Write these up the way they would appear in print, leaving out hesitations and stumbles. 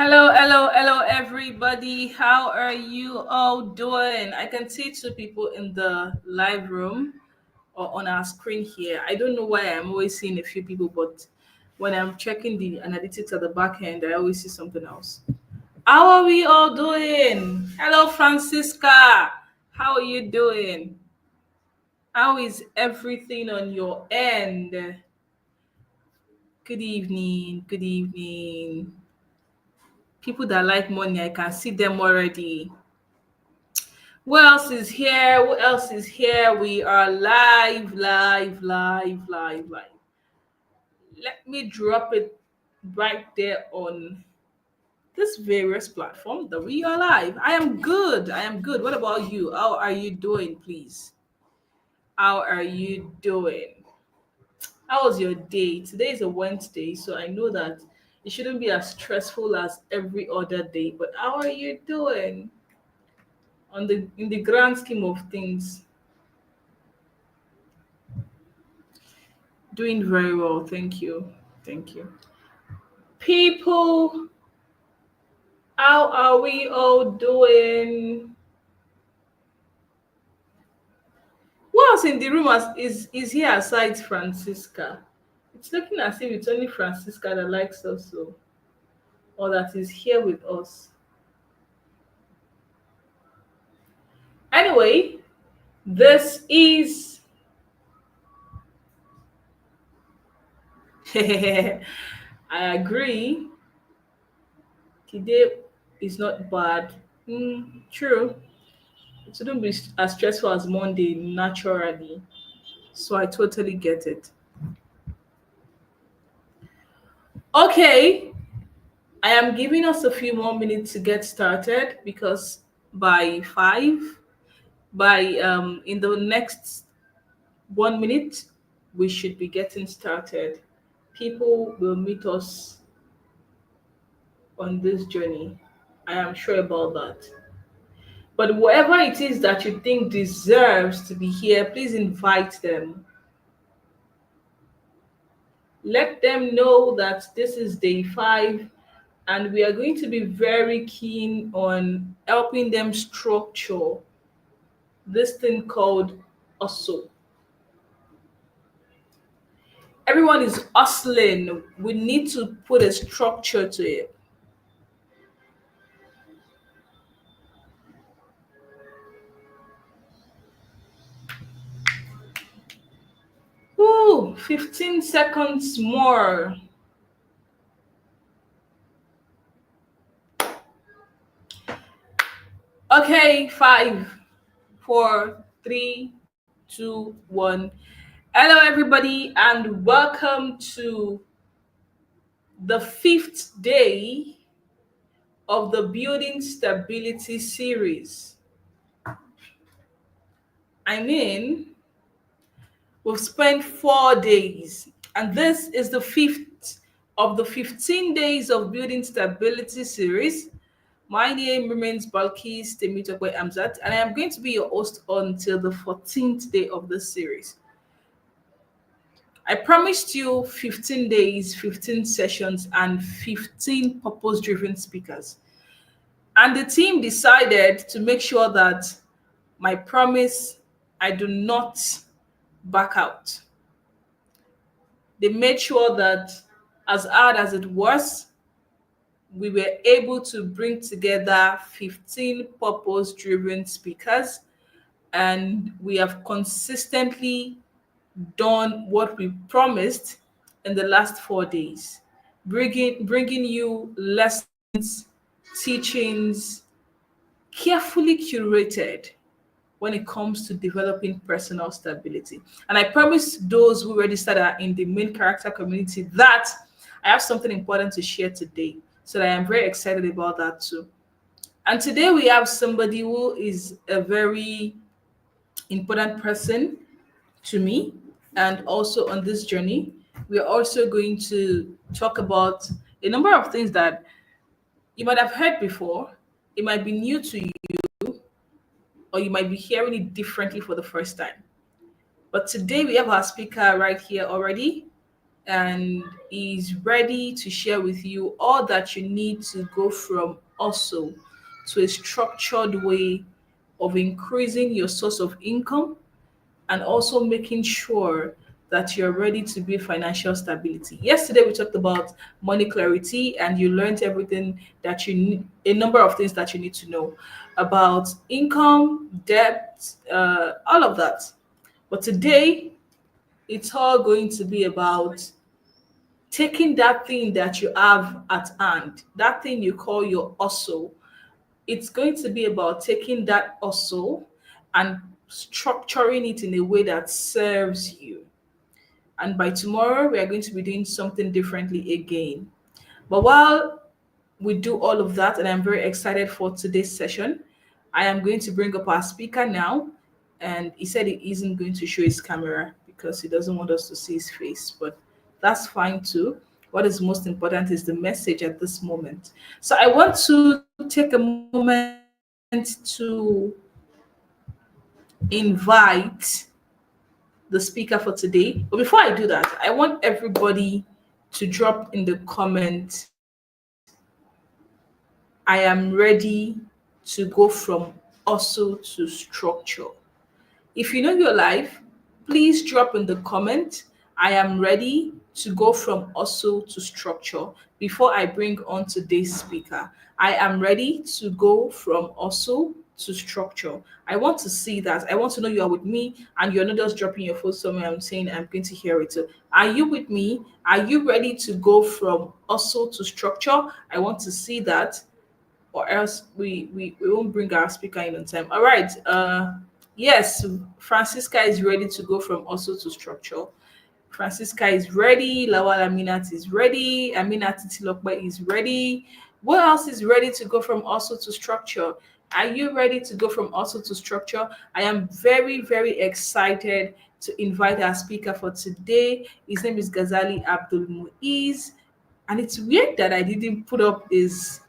Hello, hello, hello, everybody. How are you all doing? I can see two people in the live room or on our screen here. I don't know why I'm always seeing a few people, but when I'm checking the analytics at the back end, I always see something else. How are we all doing? Hello, Francisca. How are you doing? How is everything on your end? Good evening. Good evening. People that like money, I can see them already. Who else is here? Who else is here? We are live, live, live, live, live. Let me drop it right there on this various platform that we are live. I am good. I am good. What about you? How are you doing, please? How are you doing? How was your day? Today is a Wednesday, so I know that it shouldn't be as stressful as every other day. But how are you doing? On the in the grand scheme of things, doing very well. Thank you. Thank you. People, how are we all doing? Who else in the room is here aside Francisca? It's looking as if it's only Francisca that likes us so or that is here with us. Anyway, this is I agree. Today is not bad. True. It shouldn't be as stressful as Monday naturally. So I totally get it. Okay, I am giving us a few more minutes to get started because by in the next 1 minute, we should be getting started. People will meet us on this journey. I am sure about that. But whoever it is that you think deserves to be here, please invite them. Let them know that this is day 5 and we are going to be very keen on helping them structure this thing called hustle. Everyone is hustling. We need to put a structure to it. Ooh, 15 seconds more. Okay, 5, 4, 3, 2, 1. Hello, everybody, and welcome to the 5th day of the Building Stability series. I mean, we've spent 4 days, and this is the 5th of the 15 days of Building Stability series. My name remains Balkis Temitokwe Amzat, and I am going to be your host until the 14th day of this series. I promised you 15 days, 15 sessions, and 15 purpose driven speakers. And the team decided to make sure that my promise, I do not back out. They made sure that, as hard as it was, we were able to bring together 15 purpose driven speakers, and we have consistently done what we promised in the last 4 days, bringing you lessons, teachings, carefully curated when it comes to developing personal stability. And I promise those who registered are in the main character community that I have something important to share today. So I am very excited about that too. And today we have somebody who is a very important person to me and also on this journey. We are also going to talk about a number of things that you might have heard before. It might be new to you, or you might be hearing it differently for the first time. But today we have our speaker right here already, and is ready to share with you all that you need to go from also to a structured way of increasing your source of income and also making sure that you're ready to build financial stability. Yesterday, we talked about money clarity, and you learned everything that you need, a number of things that you need to know about income, debt, all of that. But today, it's all going to be about taking that thing that you have at hand, that thing you call your hustle. It's going to be about taking that hustle and structuring it in a way that serves you. And by tomorrow, we are going to be doing something differently again. But while we do all of that, and I'm very excited for today's session, I am going to bring up our speaker now. And he said he isn't going to show his camera because he doesn't want us to see his face, but that's fine too. What is most important is the message at this moment. So I want to take a moment to invite the speaker for today. But before I do that, I want everybody to drop in the comment, I am ready to go from hustle to structure. If you know your life, please drop in the comment, I am ready to go from hustle to structure before I bring on today's speaker. I am ready to go from hustle to structure. I want to see that. I want to know you are with me and you're not just dropping your phone somewhere. I'm saying I'm going to hear it. So are you with me? Are you ready to go from hustle to structure? I want to see that, or else we won't bring our speaker in on time. All right. Yes, Francisca is ready to go from also to structure. Francisca is ready. Lawal Aminat is ready. Aminat Titilokba is ready. What else is ready to go from also to structure? Are you ready to go from also to structure? I am very, very excited to invite our speaker for today. His name is Ghazali Abdulmuizz. And it's weird that I didn't put up his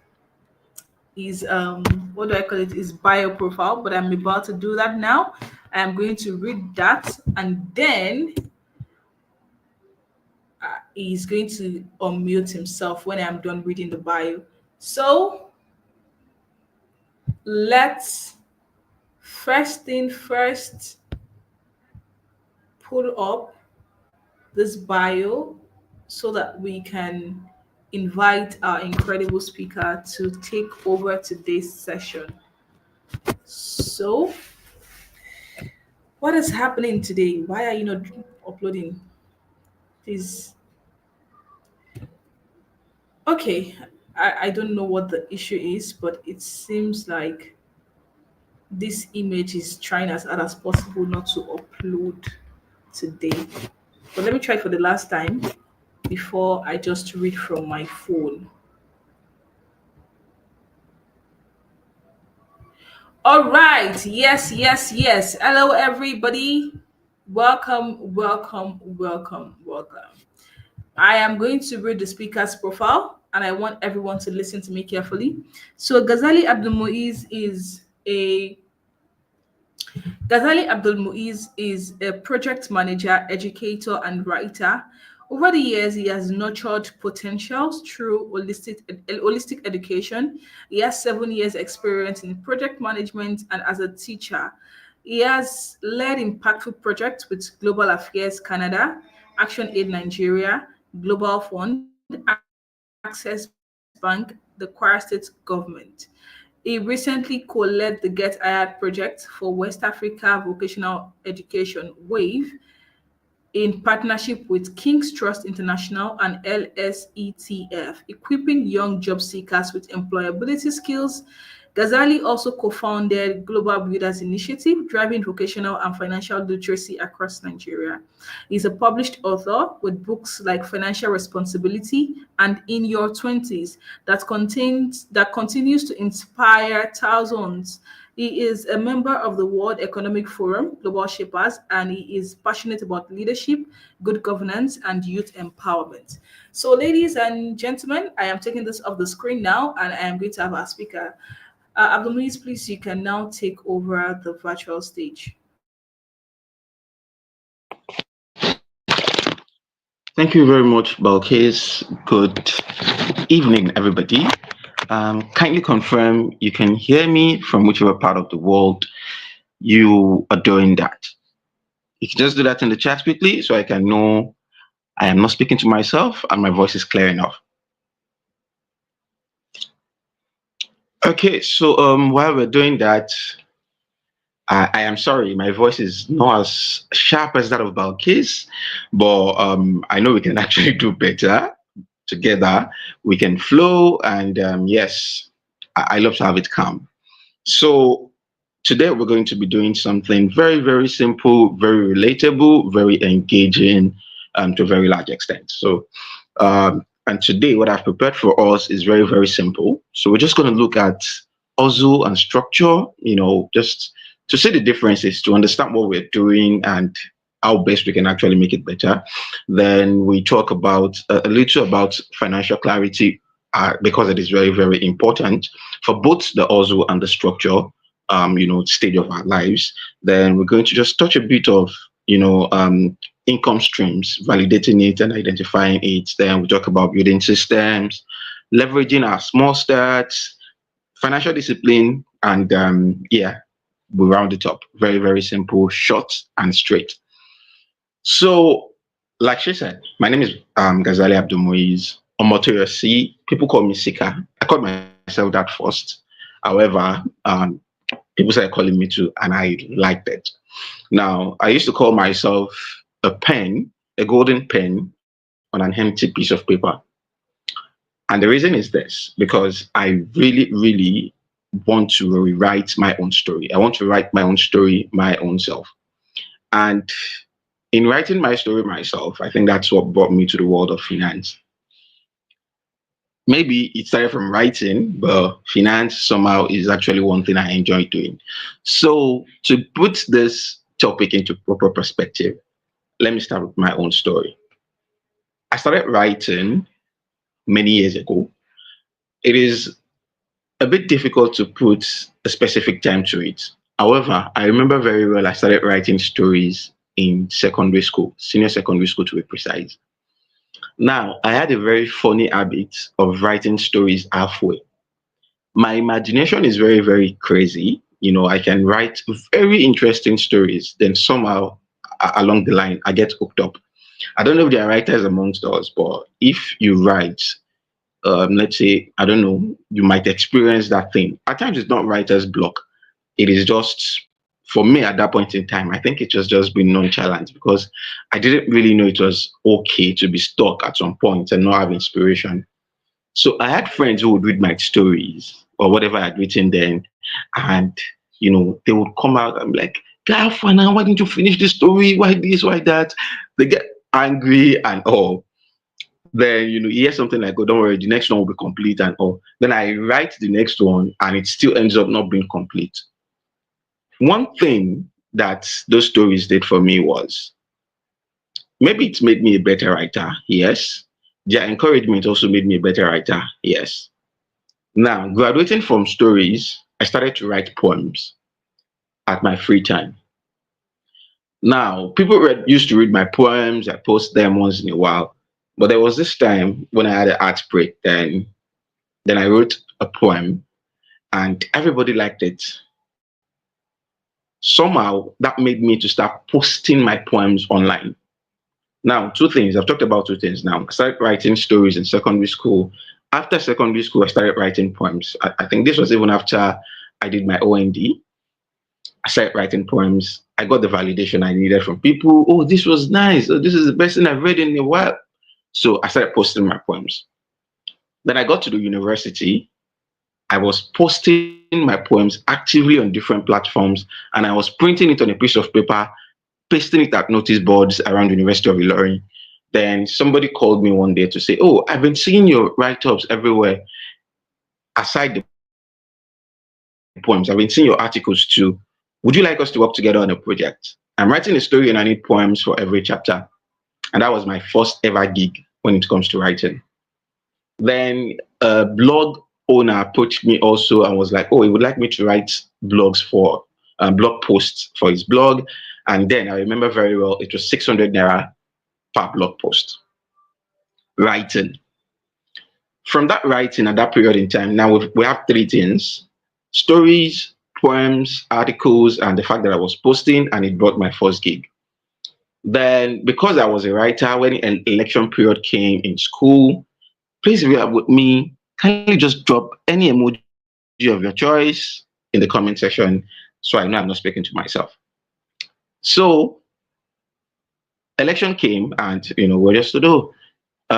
what do I call it, his bio profile, but I'm about to do that now. I'm going to read that, and then he's going to unmute himself when I'm done reading the bio. So let's first thing first put up this bio so that we can invite our incredible speaker to take over today's session. So what is happening today? Why are you not uploading? Please. Okay. I don't know what the issue is, but it seems like this image is trying as hard as possible not to upload today. But let me try for the last time before I just read from my phone. All right. Yes, yes, yes. Hello, everybody. Welcome, welcome, welcome, welcome. I am going to read the speaker's profile and I want everyone to listen to me carefully. So a Ghazali Abdulmuizz is a project manager, educator, and writer. Over the years, he has nurtured potentials through holistic education. He has 7 years experience in project management and as a teacher. He has led impactful projects with Global Affairs Canada, Action Aid Nigeria, Global Fund, Access Bank, the Kwara State government. He recently co-led the Get Hired project for West Africa Vocational Education WAVE in partnership with King's Trust International and LSETF, equipping young job seekers with employability skills. Ghazali also co-founded Global Builders Initiative, driving vocational and financial literacy across Nigeria. He's a published author with books like Financial Responsibility and In Your Twenties that continues to inspire thousands. He is a member of the World Economic Forum, Global Shapers, and he is passionate about leadership, good governance, and youth empowerment. So, ladies and gentlemen, I am taking this off the screen now, and I am going to have our speaker. Abdulmuizz, please, you can now take over the virtual stage. Thank you very much, Balkis. Good evening, everybody. Kindly confirm you can hear me from whichever part of the world you are doing that. You can just do that in the chat quickly so I can know I am not speaking to myself and my voice is clear enough. Okay, so while we're doing that, I am sorry, my voice is not as sharp as that of Balkis, but I know we can actually do better together. We can flow, and yes, I love to have it calm. So today we're going to be doing something very, very simple, very relatable, very engaging to a very large extent. And today what I've prepared for us is very, very simple. So we're just going to look at hustle and structure, just to see the differences, to understand what we're doing and how best we can actually make it better. Then we talk about a little about financial clarity because it is very, very important for both the hustle and the structure, stage of our lives. Then we're going to just touch a bit of, income streams, validating it and identifying it. Then we talk about building systems, leveraging our small stats, financial discipline, and yeah, we round it up. Very, very simple, short and straight. So, like she said, my name is Ghazali Abdulmuizz. Omotoyosi. People call me Sika. I called myself that first. However, people started calling me too, and I liked it. Now, I used to call myself a pen, a golden pen on an empty piece of paper. And the reason is this because I really, really want to rewrite my own story. I want to write my own story, my own self. And in writing my story myself, I think that's what brought me to the world of finance. Maybe it started from writing, but finance somehow is actually one thing I enjoy doing. So, to put this topic into proper perspective, let me start with my own story. I started writing many years ago. It is a bit difficult to put a specific time to it. However, I remember very well I started writing stories in secondary school, senior secondary school to be precise. Now, I had a very funny habit of writing stories halfway. My imagination is very, very crazy. I can write very interesting stories, then somehow along the line, I get hooked up. I don't know if there are writers amongst us, but if you write, let's say, I don't know, you might experience that thing. At times, it's not writer's block. It is just, for me at that point in time, I think it was just being nonchalant because I didn't really know it was okay to be stuck at some point and not have inspiration. So I had friends who would read my stories or whatever I had written then, and they would come out and be like, "Guy, Fana, why didn't you finish the story? Why this? Why that?" They get angry and all. Then you hear something like, "Oh, don't worry, the next one will be complete," and all. Then I write the next one, and it still ends up not being complete. One thing that those stories did for me was maybe it made me a better writer. Yes. Their encouragement also made me a better writer. Yes. Now, graduating from stories, I started to write poems at my free time. Now, people used to read my poems. I post them once in a while. But there was this time when I had an art break. Then I wrote a poem, and everybody liked it. Somehow, that made me to start posting my poems online. Now, two things. I've talked about two things now. I started writing stories in secondary school. After secondary school, I started writing poems. I think this was even after I did my OND. I started writing poems. I got the validation I needed from people. Oh, this was nice. Oh, this is the best thing I've read in a while. So I started posting my poems. Then I got to the university. I was posting my poems actively on different platforms, and I was printing it on a piece of paper, pasting it at notice boards around the University of Ilorin. Then somebody called me one day to say, "Oh, I've been seeing your write-ups everywhere. Aside the poems, I've been seeing your articles too. Would you like us to work together on a project? I'm writing a story and I need poems for every chapter." And that was my first ever gig when it comes to writing. Then a blog owner approached me also and was like, "Oh, he would like me to write blog posts for his blog." And then I remember very well, it was 600 naira per blog post. writing. From that writing at that period in time, now we have three things: stories, poems, articles, and the fact that I was posting, and it brought my first gig. Then, because I was a writer, when an election period came in school, please, if you are with me, kindly just drop any emoji of your choice in the comment section so I know I'm not speaking to myself. So, election came, and we're just told, oh,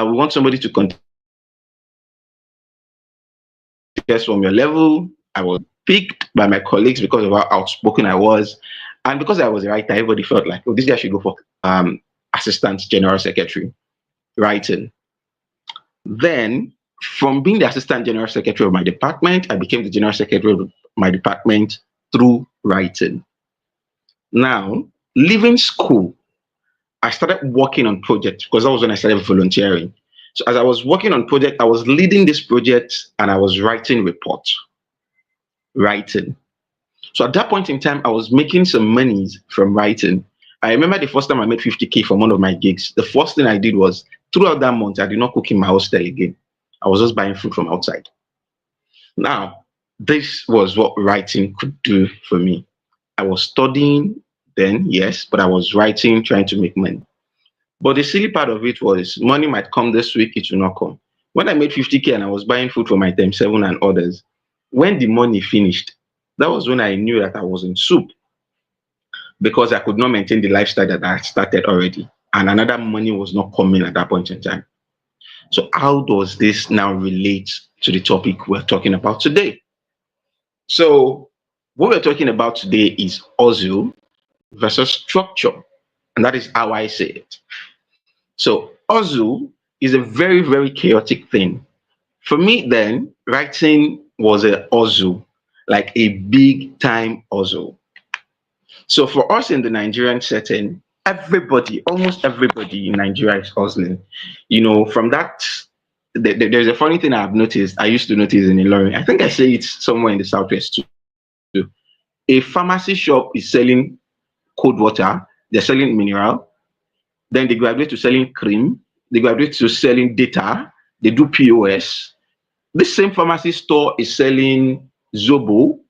we want somebody to contest from your level. I was picked by my colleagues because of how outspoken I was. And because I was a writer, everybody felt like, oh, this guy should go for assistant general secretary writing. Then, from being the assistant general secretary of my department, I became the general secretary of my department through writing. Now, leaving school, I started working on projects because that was when I started volunteering. So as I was working on project, I was leading this project and I was writing reports, writing. So at that point in time, I was making some monies from writing. I remember the first time I made 50K from one of my gigs. The first thing I did was throughout that month, I did not cook in my hostel again. I was just buying food from outside. Now, this was what writing could do for me. I was studying then, yes, but I was writing, trying to make money. But the silly part of it was money might come this week, it will not come. When I made 50K and I was buying food for my time seven and others, when the money finished, that was when I knew that I was in soup because I could not maintain the lifestyle that I had started already. And another money was not coming at that point in time. So, how does this now relate to the topic we're talking about today? So, what we're talking about today is hustle versus structure. And that is how I say it. So, hustle is a very, very chaotic thing. For me, then, writing was a hustle, like a big time hustle. So, for us in the Nigerian setting, everybody, almost everybody in Nigeria is hustling. From that, there's a funny thing I've noticed. I used to notice in Ilorin. I think I say it somewhere in the southwest too. A pharmacy shop is selling cold water, they're selling mineral, then they graduate to selling cream, they graduate to selling data, they do POS. This same pharmacy store is selling Zobo,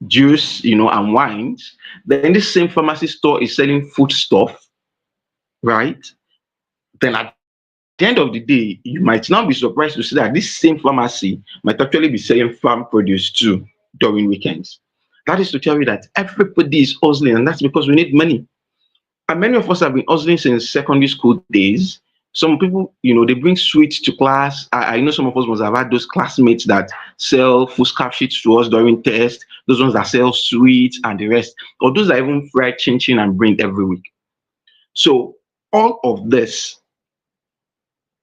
juice, and wines. Then this same pharmacy store is selling food stuff, right? Then at the end of the day, you might now be surprised to see that this same pharmacy might actually be selling farm produce too during weekends. That is to tell you that everybody is hustling, and that's because we need money. And many of us have been hustling since secondary school days. Some people, they bring sweets to class. I know some of us must have had those classmates that sell foolscap sheets to us during tests, those ones that sell sweets and the rest, or those that even fry chin chin and bring every week. So all of this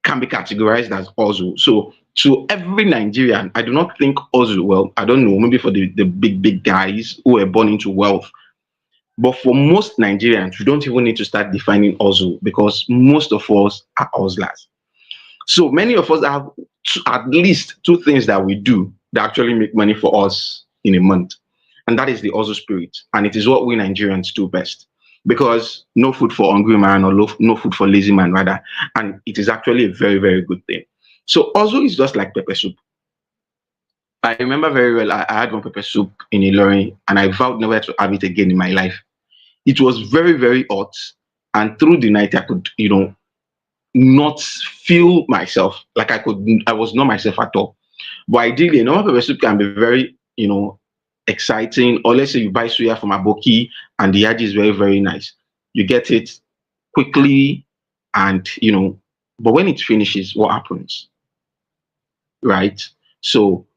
can be categorized as hustle. So to every Nigerian, I do not think hustle, well, I don't know, maybe for the big, big guys who were born into wealth. But for most Nigerians, we don't even need to start defining hustle because most of us are hustlers. So many of us have at least two things that we do that actually make money for us in a month. And that is the hustle spirit. And it is what we Nigerians do best. Because no food for hungry man or no food for lazy man, rather. And it is actually a very, very good thing. So hustle is just like pepper soup. I remember very well, I had one pepper soup in Ilorin and I vowed never to have it again in my life. It was very, very hot. And through the night, I could, not feel myself. Like I was not myself at all. But ideally, a normal pepper soup can be very, exciting. Or let's say you buy suya from Aboki and the yaji is very, very nice. You get it quickly and, but when it finishes, what happens? Right? So,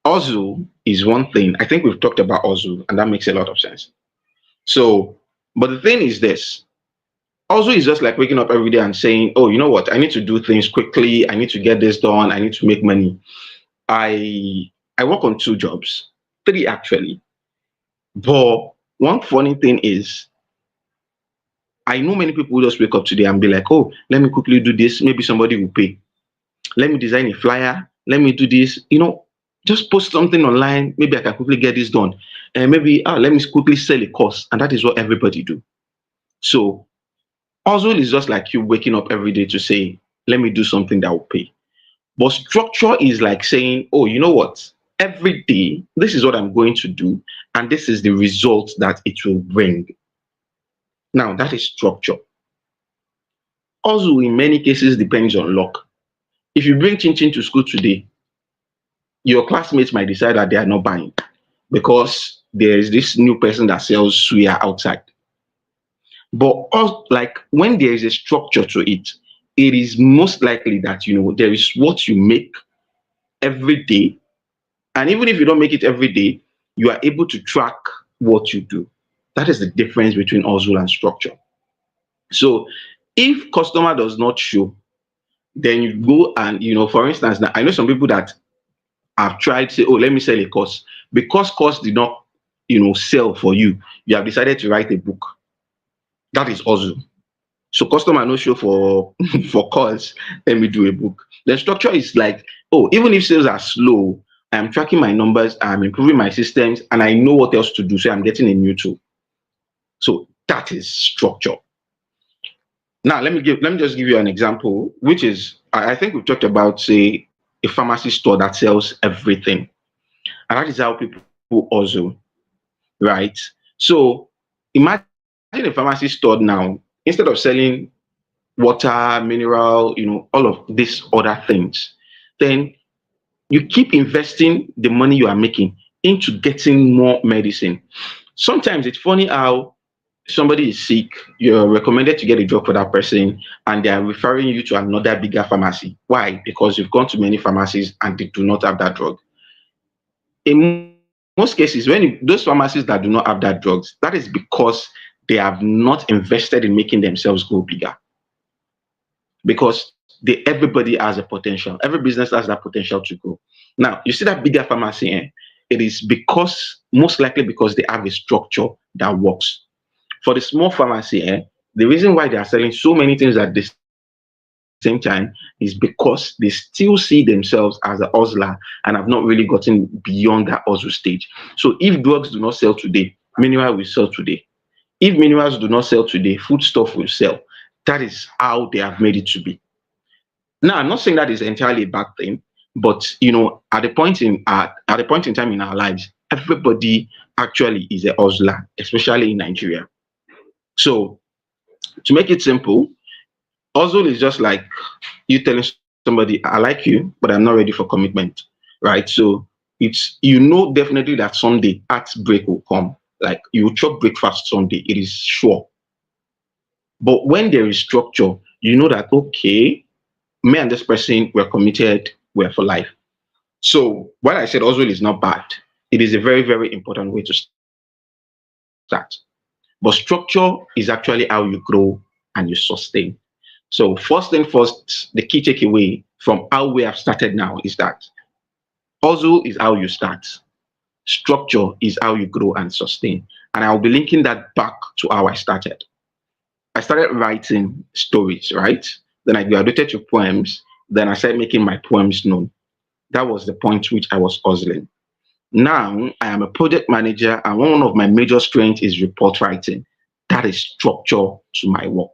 hustle is one thing. I think we've talked about hustle and that makes a lot of sense. So, but the thing is this. Also, it's just like waking up every day and saying, oh, you know what? I need to do things quickly. I need to get this done. I need to make money. I work on two jobs, three actually. But one funny thing is, I know many people will just wake up today and be like, oh, let me quickly do this. Maybe somebody will pay. Let me design a flyer. Let me do this. Just post something online. Maybe I can quickly get this done. And maybe, let me quickly sell a course. And that is what everybody do. So hustle is just like you waking up every day to say, Let me do something that will pay. But structure is like saying, oh, you know what? Every day, this is what I'm going to do, and this is the result that it will bring. Now, that is structure. Also, in many cases, depends on luck. If you bring chin chin to school today, your classmates might decide that they are not buying because there is this new person that sells suya outside. But also, like when there is a structure to it, it is most likely that there is what you make every day, and even if you don't make it every day, you are able to track what you do. That is the difference between hustle and structure. So if customer does not show, then you go and for instance, now I know some people that have tried to say, oh, let me sell a course. Because course did not sell for you, you have decided to write a book. That is hustle. So customer no show for for calls, let me do a book. The structure is like, oh, even if sales are slow, I'm tracking my numbers, I'm improving my systems, and I know what else to do. So I'm getting a new tool. So that is structure. Now let me just give you an example, which is I think we've talked about, say, a pharmacy store that sells everything. And that is how people also, right? So imagine a pharmacy store now, instead of selling water, mineral, all of these other things, then you keep investing the money you are making into getting more medicine. Sometimes it's funny how somebody is sick, you're recommended to get a drug for that person, and they are referring you to another bigger pharmacy. Why? Because you've gone to many pharmacies and they do not have that drug. In most cases, those pharmacies that do not have that drugs, that is because they have not invested in making themselves go bigger. Because everybody has a potential. Every business has that potential to grow. Now, you see that bigger pharmacy, it is because, most likely because they have a structure that works. For the small pharmacy, the reason why they are selling so many things at the same time is because they still see themselves as a hustler and have not really gotten beyond that hustle stage. So if drugs do not sell today, mineral will sell today. If minerals do not sell today, food stuff will sell. That is how they have made it to be. Now, I'm not saying that is entirely a bad thing, but at the point in time in our lives, everybody actually is a hustler, especially in Nigeria. So to make it simple, hustle is just like you telling somebody, I like you, but I'm not ready for commitment. Right. So definitely that someday heartbreak will come. Like you will chop breakfast someday, it is sure. But when there is structure, you know that okay, me and this person were committed, we're for life. So what I said hustle is not bad. It is a very, very important way to start. But structure is actually how you grow and you sustain. So first thing first, the key takeaway from how we have started now is that hustle is how you start. Structure is how you grow and sustain. And I'll be linking that back to how I started. I started writing stories, right? Then I graduated to poems. Then I started making my poems known. That was the point which I was hustling. Now I am a project manager, and one of my major strengths is report writing. That is structure to my work.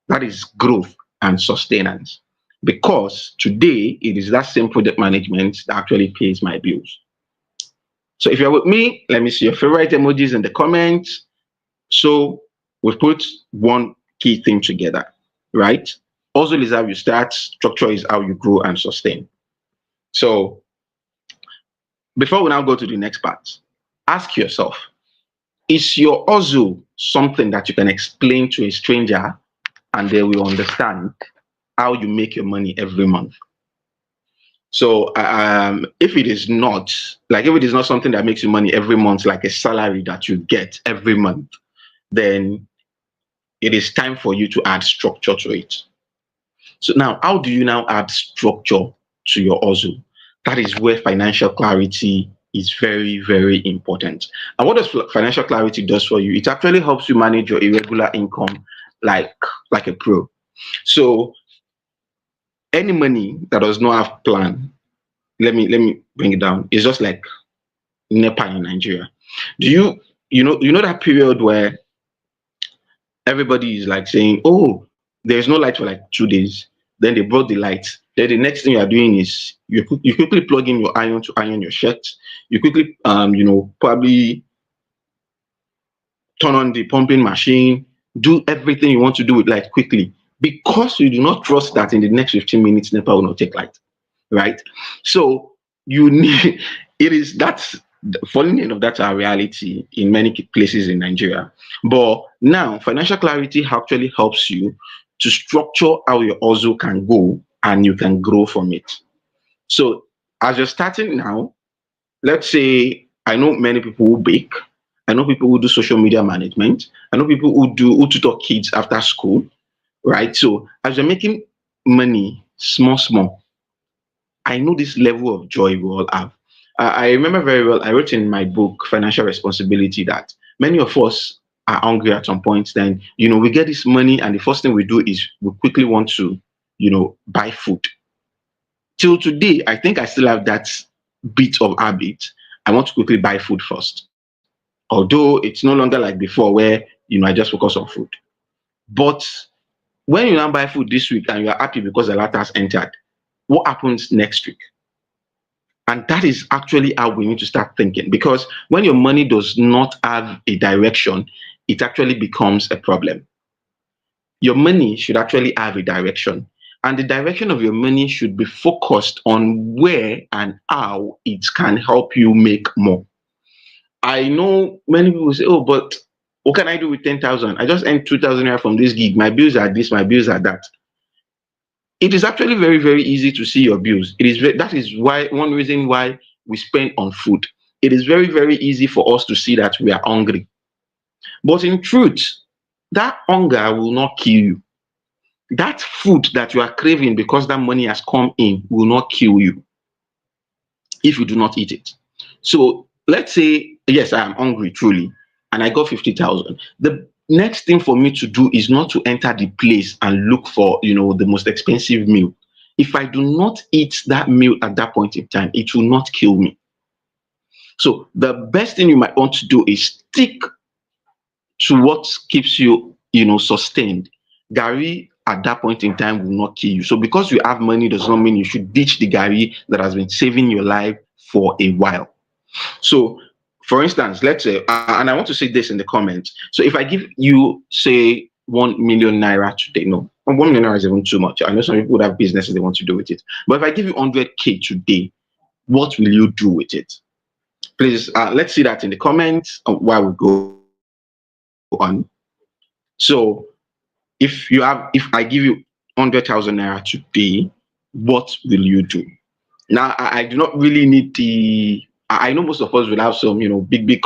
That is growth and sustenance. Because today it is that same project management that actually pays my bills. So if you're with me, let me see your favorite emojis in the comments. So we put one key thing together, right? Hustle is how you start, structure is how you grow and sustain. So before we now go to the next part, ask yourself, is your hustle something that you can explain to a stranger and they will understand how you make your money every month? So if it is not, like if it is not something that makes you money every month, like a salary that you get every month, then it is time for you to add structure to it. So now, how do you now add structure to your hustle? That is where financial clarity is very, very important. And what does financial clarity does for you? It actually helps you manage your irregular income like a pro. So any money that does not have plan, let me bring it down. It's just like NEPA in Nigeria. Do you know that period where everybody is like saying, oh, there's no light for like 2 days. Then they brought the lights. Then the next thing you are doing is you quickly plug in your iron to iron your shirt. You quickly probably turn on the pumping machine, do everything you want to do with light quickly, because you do not trust that in the next 15 minutes NEPA will not take light, right? So you need it is that's falling in of that's our reality in many places in Nigeria. But now financial clarity actually helps you to structure how your hustle can go and you can grow from it. So as you're starting now, let's say I know many people who bake, I know people who do social media management, I know people who tutor kids after school, right? So as you're making money small, small, I know this level of joy we all have. I remember very well, I wrote in my book, Financial Responsibility, that many of us are hungry at some point. Then, we get this money, and the first thing we do is we quickly want to, buy food. Till today, I think I still have that bit of habit. I want to quickly buy food first. Although it's no longer like before where, I just focus on food. But when you now buy food this week and you are happy because the latter has entered, what happens next week? And that is actually how we need to start thinking, because when your money does not have a direction, it actually becomes a problem. Your money should actually have a direction. And the direction of your money should be focused on where and how it can help you make more. I know many people say, oh, but what can I do with 10,000? I just earned 2,000 naira from this gig. My bills are this, my bills are that. It is actually very, very easy to see your bills. That is why one reason why we spend on food. It is very, very easy for us to see that we are hungry. But in truth, that hunger will not kill you. That food that you are craving because that money has come in will not kill you if you do not eat it. So let's say, yes, I am hungry truly, and I got 50,000. The next thing for me to do is not to enter the place and look for, the most expensive meal. If I do not eat that meal at that point in time, it will not kill me. So the best thing you might want to do is stick to what keeps you, sustained. Gary at that point in time will not kill you. So because you have money does not mean you should ditch the Gary that has been saving your life for a while. So for instance, let's say, and I want to say this in the comments. So if I give you, say, 1 million naira today, no, 1 million naira is even too much. I know some people would have businesses they want to do with it. But if I give you 100K today, what will you do with it? Please, let's see that in the comments while we go on. So if I give you 100,000 naira today, what will you do? Now, I do not really need I know most of us will have some, big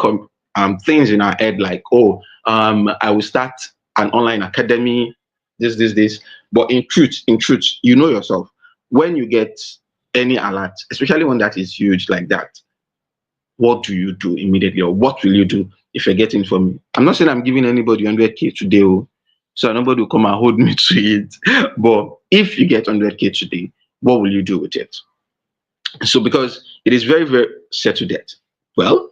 things in our head like, oh, I will start an online academy, this. But in truth, you know yourself. When you get any alert, especially one that is huge like that, what do you do immediately, or what will you do if you're getting from me? I'm not saying I'm giving anybody 100K today, so nobody will come and hold me to it. But if you get 100K today, what will you do with it? So because it is very, very set to death. Well,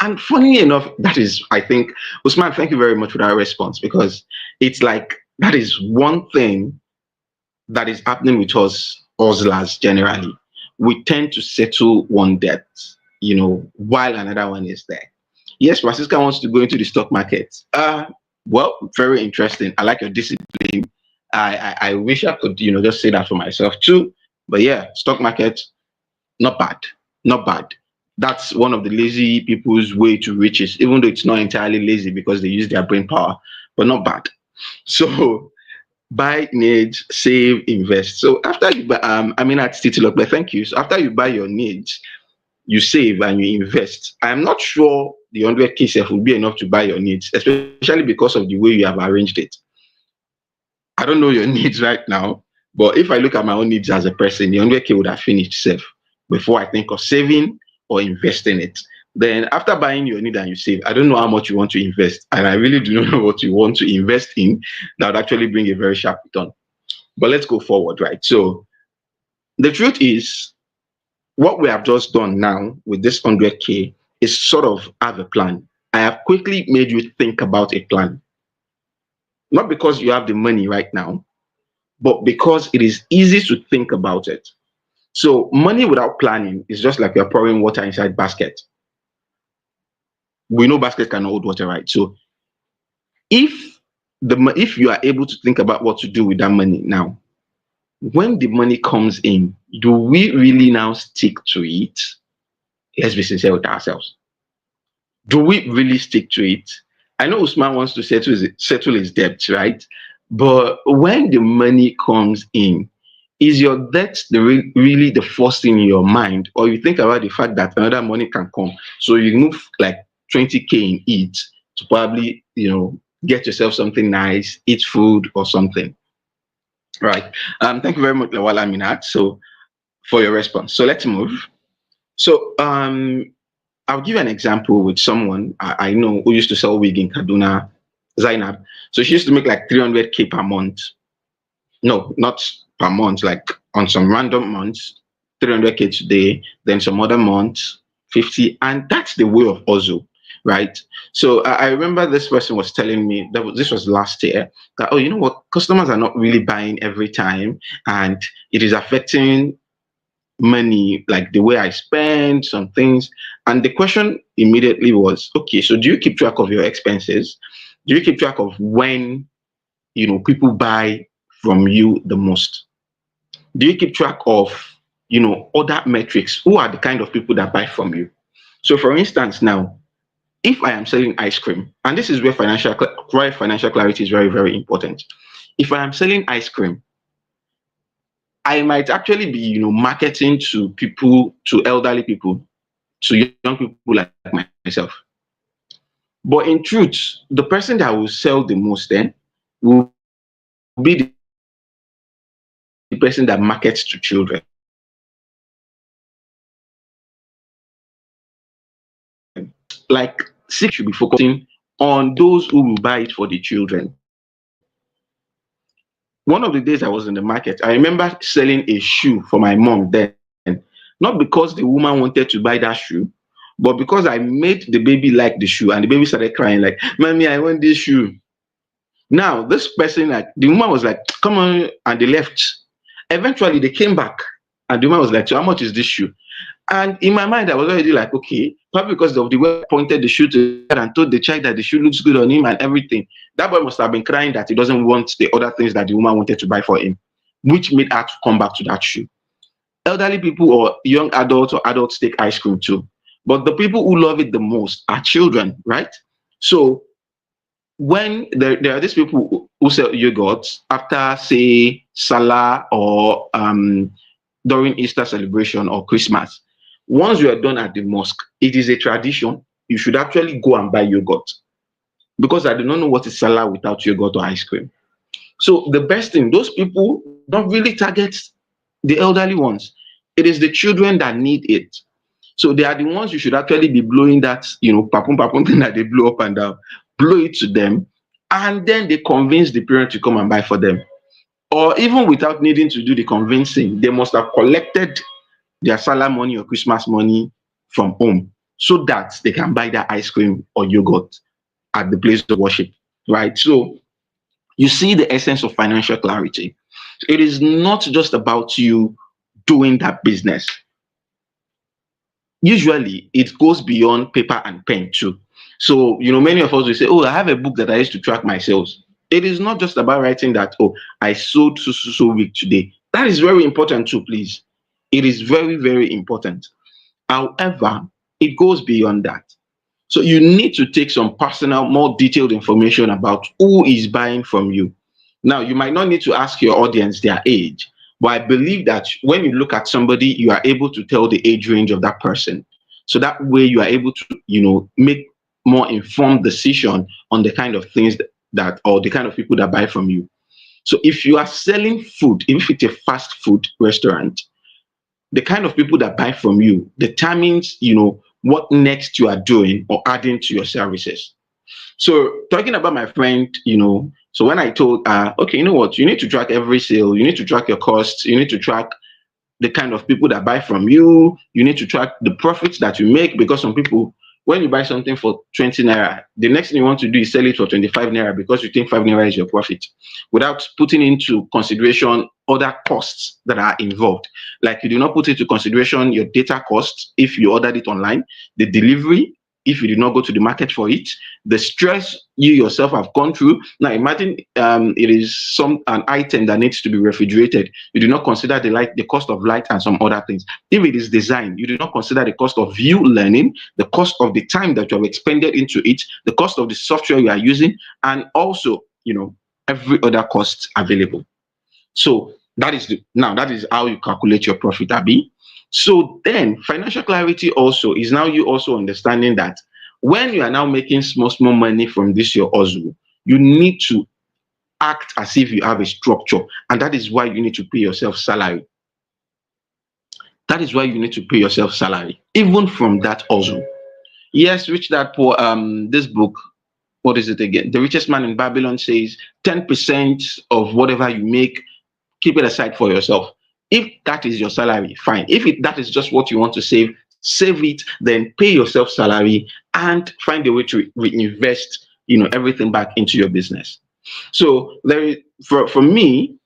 and funny enough, that is, I think, Usman, thank you very much for that response, because it's like that is one thing that is happening with us hustlers generally. We tend to settle one debt, while another one is there. Yes, Francisca wants to go into the stock market. Well, very interesting. I like your discipline. I wish I could, just say that for myself too. But yeah, stock market, not bad, not bad. That's one of the lazy people's way to riches, even though it's not entirely lazy because they use their brain power, but not bad. So buy needs, save, invest. So after you buy, at Titi but thank you. So after you buy your needs, you save and you invest. I'm not sure the 100K self will be enough to buy your needs, especially because of the way you have arranged it. I don't know your needs right now, but if I look at my own needs as a person, the 100K would have finished safe before I think of saving or investing it. Then after buying your need and you save, I don't know how much you want to invest. And I really do not know what you want to invest in that would actually bring a very sharp return. But let's go forward, right? So the truth is, what we have just done now with this 100K is sort of have a plan. I have quickly made you think about a plan. Not because you have the money right now, but because it is easy to think about it. So money without planning is just like you're pouring water inside basket. We know basket can hold water, right? So if if you are able to think about what to do with that money now, when the money comes in, do we really now stick to it? Let's be sincere with ourselves. Do we really stick to it? I know Usman wants to settle his debt, right? But when the money comes in, is your debt really the first thing in your mind, or you think about the fact that another money can come, so you move like 20K in it to probably get yourself something nice, eat food or something, right? Thank you very much, Lawala Minat, so for your response. So let's move. So I'll give you an example with someone I know who used to sell wig in Kaduna, Zainab. So she used to make like 300K per month. No, not per month, like on some random months, 300K today, then some other months, 50. And that's the way of Ozu, right? So I remember this person was telling me this was last year that, oh, you know what? Customers are not really buying every time, and it is affecting money, like the way I spend some things. And the question immediately was, okay, so do you keep track of your expenses? Do you keep track of when people buy from you the most? Do you keep track of other metrics? Who are the kind of people that buy from you? So for instance, now, if I am selling ice cream, and this is where financial clarity is very, very important. If I am selling ice cream, I might actually be, marketing to people, to elderly people, to young people like myself. But in truth, the person that will sell the most then will be the person that markets to children. Like 60 should be focusing on those who will buy it for the children. One of the days I was in the market, I remember selling a shoe for my mom then. Not because the woman wanted to buy that shoe, but because I made the baby like the shoe, and the baby started crying like, "Mommy, I want this shoe." Now, this person, like the woman was like, "Come on," and they left. Eventually, they came back, and the woman was like, "So how much is this shoe?" And in my mind, I was already like, okay, probably because of the way I pointed the shoe to the child and told the child that the shoe looks good on him and everything. That boy must have been crying that he doesn't want the other things that the woman wanted to buy for him, which made her to come back to that shoe. Elderly people or young adults or adults take ice cream too. But the people who love it the most are children, right? So when there are these people who sell yogurts after, say, Salah or during Easter celebration or Christmas, once you are done at the mosque, it is a tradition. You should actually go and buy yogurt, because I do not know what is Salah without yogurt or ice cream. So the best thing, those people don't really target the elderly ones. It is the children that need it. So they are the ones you should actually be blowing that, papum papum thing that they blow up and down. Blow it to them, and then they convince the parent to come and buy for them. Or even without needing to do the convincing, they must have collected their Salah money or Christmas money from home so that they can buy that ice cream or yogurt at the place of worship, right? So you see the essence of financial clarity. It is not just about you doing that business. Usually it goes beyond paper and pen too. So, many of us will say, oh, I have a book that I used to track my sales. It is not just about writing that, oh, I sold so week today. That is very important too, please. It is very, very important. However, it goes beyond that. So you need to take some personal, more detailed information about who is buying from you. Now, you might not need to ask your audience their age, but I believe that when you look at somebody, you are able to tell the age range of that person. So that way you are able to, make more informed decision on the kind of things that or the kind of people that buy from you. So if you are selling food, if it's a fast food restaurant, the kind of people that buy from you determines, what next you are doing or adding to your services. So talking about my friend, so when I told okay, you know what, you need to track every sale, you need to track your costs, you need to track the kind of people that buy from you, you need to track the profits that you make, because some people, when you buy something for 20 naira, the next thing you want to do is sell it for 25 naira because you think 5 naira is your profit, without putting into consideration other costs that are involved. Like, you do not put into consideration your data costs if you ordered it online, the delivery if you did not go to the market for it, the stress you yourself have gone through. Now imagine it is an item that needs to be refrigerated. You do not consider the cost of light and some other things. If it is design, you do not consider the cost of you learning, the cost of the time that you have expended into it, the cost of the software you are using, and also, every other cost available. So that is how you calculate your profit, Abi. So then financial clarity also is now you also understanding that when you are now making small money from this your hustle, you need to act as if you have a structure, and that is why you need to pay yourself salary. That is why you need to pay yourself salary, even from that hustle. Yes, Rich Dad Poor. This book, what is it again? The Richest Man in Babylon says 10% of whatever you make, keep it aside for yourself. If that is your salary, fine. If that is just what you want to save it, then pay yourself salary and find a way to reinvest, everything back into your business. So for me,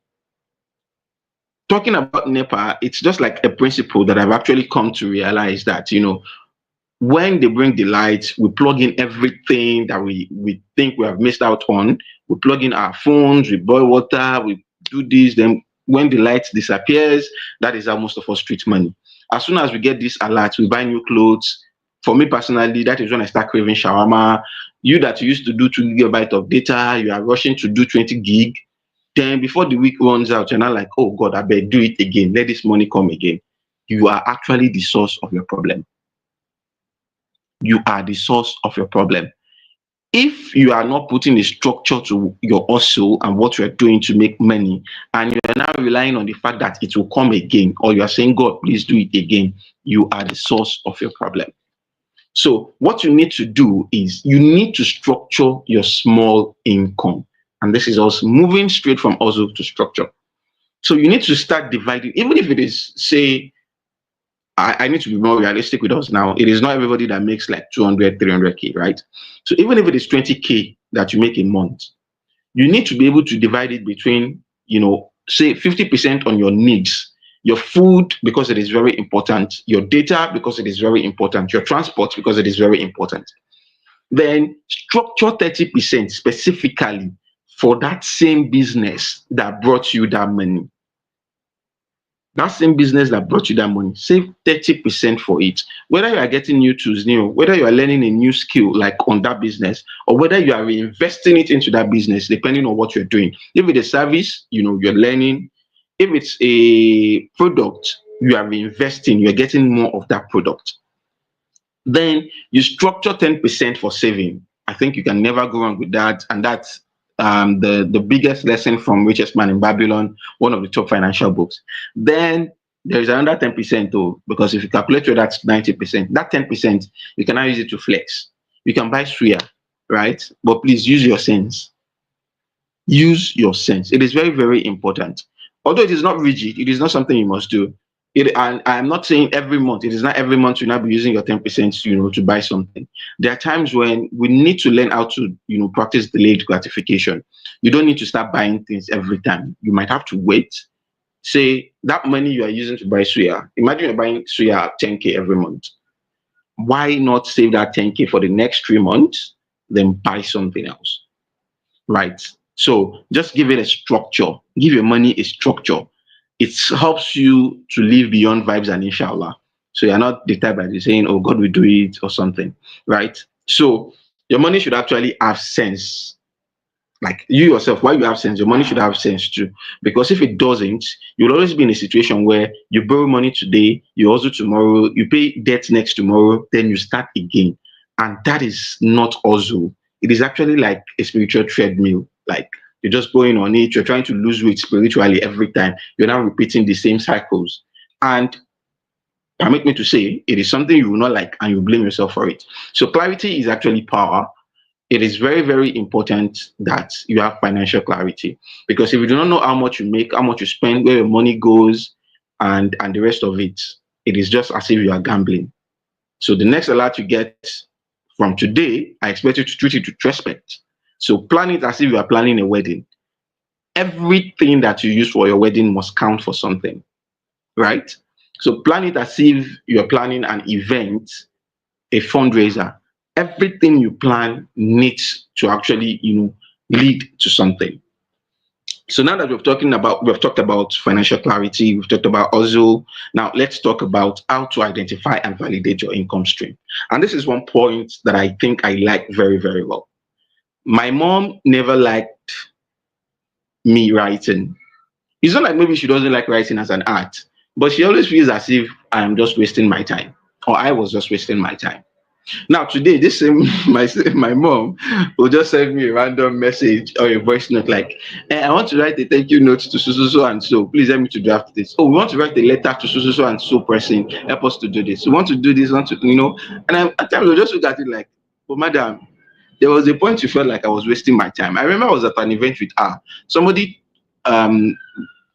talking about NEPA, it's just like a principle that I've actually come to realize that, when they bring the lights, we plug in everything that we think we have missed out on. We plug in our phones, we boil water, we do this. Then when the light disappears, that is how most of us treat money. As soon as we get this alert, we buy new clothes. For me personally, that is when I start craving shawarma. You that used to do 2 GB of data, you are rushing to do 20 gig. Then before the week runs out, you're not like, oh God, I better do it again. Let this money come again. You are actually the source of your problem. You are the source of your problem. If you are not putting a structure to your hustle and what you're doing to make money, and you're now relying on the fact that it will come again, or you are saying, God, please do it again, you are the source of your problem. So what you need to do is you need to structure your small income. And this is also moving straight from hustle to structure. So you need to start dividing, even if it is, say, I need to be more realistic with us now. It is not everybody that makes like 200, 300K, right? So even if it is 20K that you make a month, you need to be able to divide it between, say 50% on your needs, your food, because it is very important, your data, because it is very important, your transport, because it is very important. Then structure 30% specifically for that same business that brought you that money. That same business that brought you that money, save 30% for it. Whether you are getting new tools, whether you are learning a new skill like on that business, or whether you are reinvesting it into that business, depending on what you're doing. If it's a service, you're learning. If it's a product, you are reinvesting, you're getting more of that product. Then you structure 10% for saving. I think you can never go wrong with that. And that's the biggest lesson from Richest Man in Babylon, one of the top financial books. Then there is another 10% though, because if you calculate that's 90%, that 10%, you can now use it to flex. You can buy suya, right? But please use your sense. Use your sense. It is very, very important. Although it is not rigid, it is not something you must do. And I'm not saying every month. It is not every month you now be using your 10%, to buy something. There are times when we need to learn how to, practice delayed gratification. You don't need to start buying things every time. You might have to wait. Say that money you are using to buy suya. Imagine you're buying suya at 10K every month. Why not save that 10K for the next 3 months, then buy something else? Right. So just give it a structure. Give your money a structure. It helps you to live beyond vibes and inshallah. So you're not the type that is saying, oh, God will do it or something. Right. So your money should actually have sense. Like you yourself, while you have sense, your money should have sense too. Because if it doesn't, you'll always be in a situation where you borrow money today, you also tomorrow, you pay debt next tomorrow, then you start again. And that is not hustle. It is actually like a spiritual treadmill. Like you're just going on it, you're trying to lose weight spiritually every time. You're now repeating the same cycles. And permit me to say, it is something you will not like and you blame yourself for it. So clarity is actually power. It is very, very important that you have financial clarity, because if you do not know how much you make, how much you spend, where your money goes, and the rest of it, it is just as if you are gambling. So the next alert you get, From today, I expect you to treat it with respect. So plan it as if you are planning a wedding. Everything that you use for your wedding must count for something, right? So plan it as if you're planning an event, a fundraiser. Everything you plan needs to actually, lead to something. So now that we've talked about financial clarity, we've talked about also. Now let's talk about how to identify and validate your income stream. And this is one point that I think I like very, very well. My mom never liked me writing. It's not like maybe she doesn't like writing as an art, but she always feels as if I'm just wasting my time, or I was just wasting my time. Now today, this same my mom will just send me a random message or a voice note like, I want to write a thank you note to so so so and so. Please help me to draft this. Oh, we want to write a letter to so so so and so person. Help us to do this. We want to do this. Want to And at times I just look at it like, oh madam, there was a point you felt like I was wasting my time. I remember I was at an event with her. Somebody um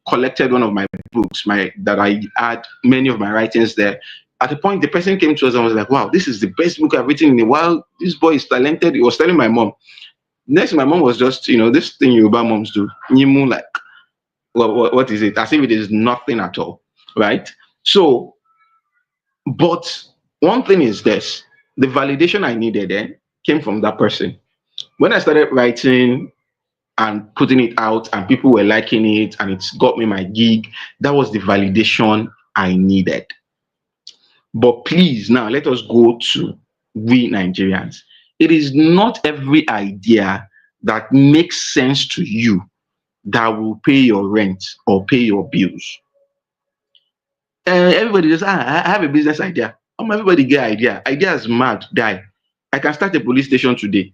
collected one of my books, my that I had many of my writings there. At the point, the person came to us and was like, "Wow, this is the best book I've written in a while. This boy is talented." He was telling my mom. Next, my mom was just, this thing Yoruba moms do. Nyimu, like, what is it? As if it is nothing at all, right? So, but one thing is this: the validation I needed then came from that person. When I started writing and putting it out and people were liking it and it's got me my gig, that was the validation I needed. But please, now let us go to we Nigerians. It is not every idea that makes sense to you that will pay your rent or pay your bills. Everybody just, I have a business idea. Everybody get idea. Idea is mad, die. I can start a police station today,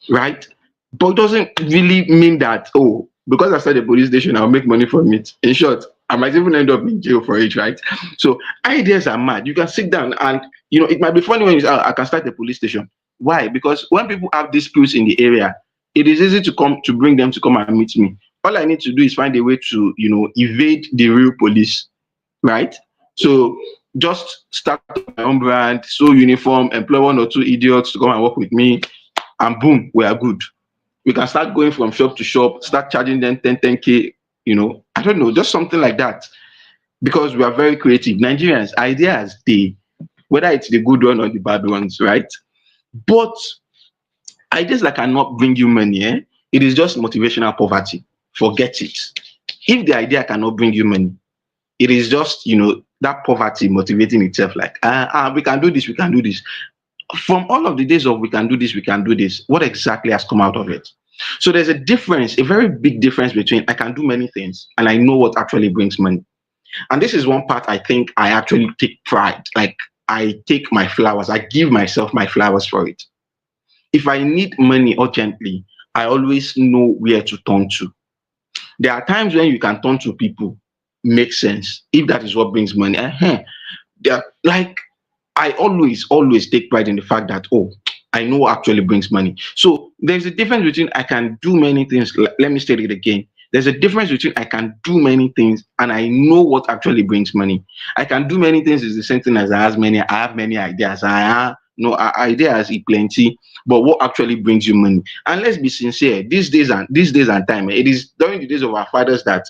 right? But it doesn't really mean that, oh, because I started a police station, I'll make money from it. In short, I might even end up in jail for it, right? So ideas are mad. You can sit down and, it might be funny when you say, "Oh, I can start a police station." Why? Because when people have disputes in the area, it is easy to bring them to come and meet me. All I need to do is find a way to, evade the real police, right? So just start my own brand, sew uniform, employ one or two idiots to come and work with me, and boom, we are good. We can start going from shop to shop, start charging them 10K, I don't know, just something like that. Because we are very creative. Nigerians, ideas, whether it's the good one or the bad ones, right? But ideas that cannot bring you money, it is just motivational poverty. Forget it. If the idea cannot bring you money, it is just, that poverty motivating itself like, we can do this, we can do this. From all of the days of we can do this, we can do this, what exactly has come out of it? So there's a difference, a very big difference between I can do many things and I know what actually brings money. And this is one part I think I actually take pride. Like I take my flowers, I give myself my flowers for it. If I need money urgently, I always know where to turn to. There are times when you can turn to people, makes sense, if that is what brings money. Like I always take pride in the fact that, oh, I know what actually brings money. So there's a difference between I can do many things. Let me state it again. There's a difference between I can do many things and I know what actually brings money. I can do many things is the same thing as I have many ideas. I have no ideas plenty, but what actually brings you money? And let's be sincere, these days and time, it is during the days of our fathers that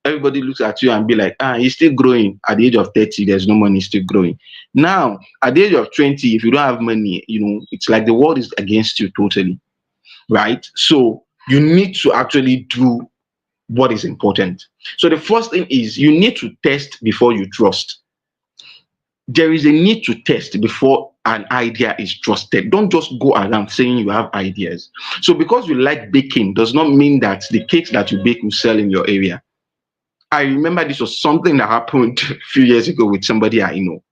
everybody looks at you and be like, he's still growing. At the age of 30, there's no money, still growing. Now, at the age of 20, if you don't have money, it's like the world is against you totally, right? So you need to actually do what is important. So the first thing is you need to test before you trust. There is a need to test before an idea is trusted. Don't just go around saying you have ideas. So because you like baking does not mean that the cakes that you bake will sell in your area. I remember this was something that happened a few years ago with somebody I know.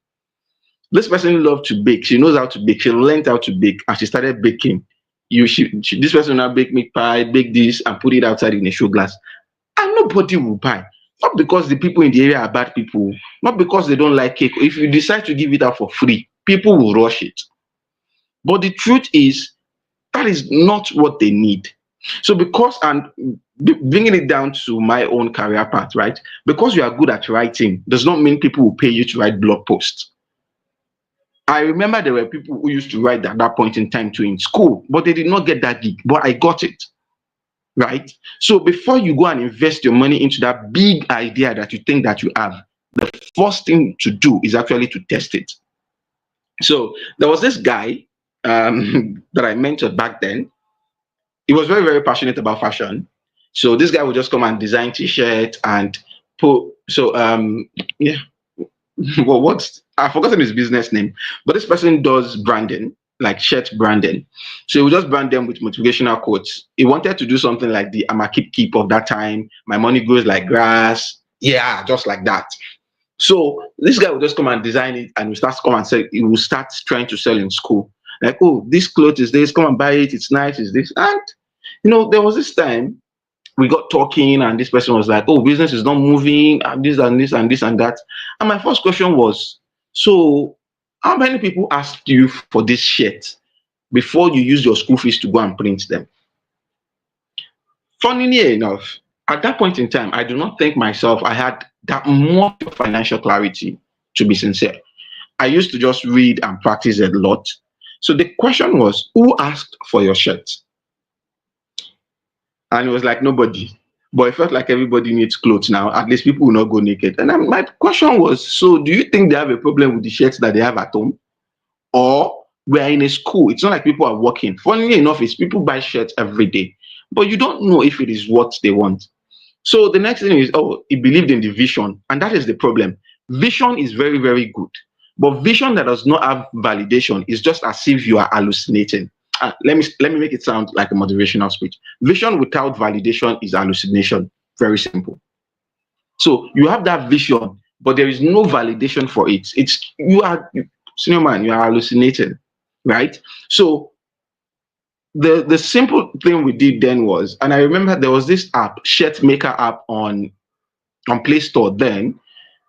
This person loved to bake. She knows how to bake. She learned how to bake and she started baking. This person now bake meat pie, bake this and put it outside in a show glass. And nobody will buy. Not because the people in the area are bad people, not because they don't like cake. If you decide to give it out for free, people will rush it. But the truth is, that is not what they need. So bringing it down to my own career path, right? Because you are good at writing does not mean people will pay you to write blog posts. I remember there were people who used to write at that point in time too in school, but they did not get that gig. But I got it, right? So before you go and invest your money into that big idea that you think that you have, the first thing to do is actually to test it. So there was this guy that I mentored back then. He was very, very passionate about fashion. So this guy would just come and design t-shirt and put yeah, well, what's I've forgotten his business name, but this person does branding, like shirt branding. So he would just brand them with motivational quotes. He wanted to do something like the "I'ma keep of that time, my money grows like grass." Yeah, just like that. So this guy will just come and design it, and he will start trying to sell in school. Like, oh, this clothes is this, come and buy it, it's nice, it's this. And there was this time we got talking, and this person was like, oh, business is not moving, and this and this and this and that. And my first question was, so how many people asked you for this shirt before you use your school fees to go and print them? Funnily enough, at that point in time, I do not think myself I had that much financial clarity, to be sincere. I used to just read and practice a lot. So the question was, who asked for your shirt? And it was like nobody. But it felt like everybody needs clothes now. At least people will not go naked. And my question was, so do you think they have a problem with the shirts that they have at home? Or we're in a school. It's not like people are working. Funnily enough, it's people buy shirts every day. But you don't know if it is what they want. So the next thing is, oh, he believed in the vision. And that is the problem. Vision is very, very good. But vision that does not have validation is just as if you are hallucinating. Let me make it sound like a motivational speech. Vision without validation is hallucination. Very simple. So you have that vision, but there is no validation for it. Senior man, you are hallucinating, right? So the simple thing we did then was, and I remember there was this app, shirt maker app on Play Store then.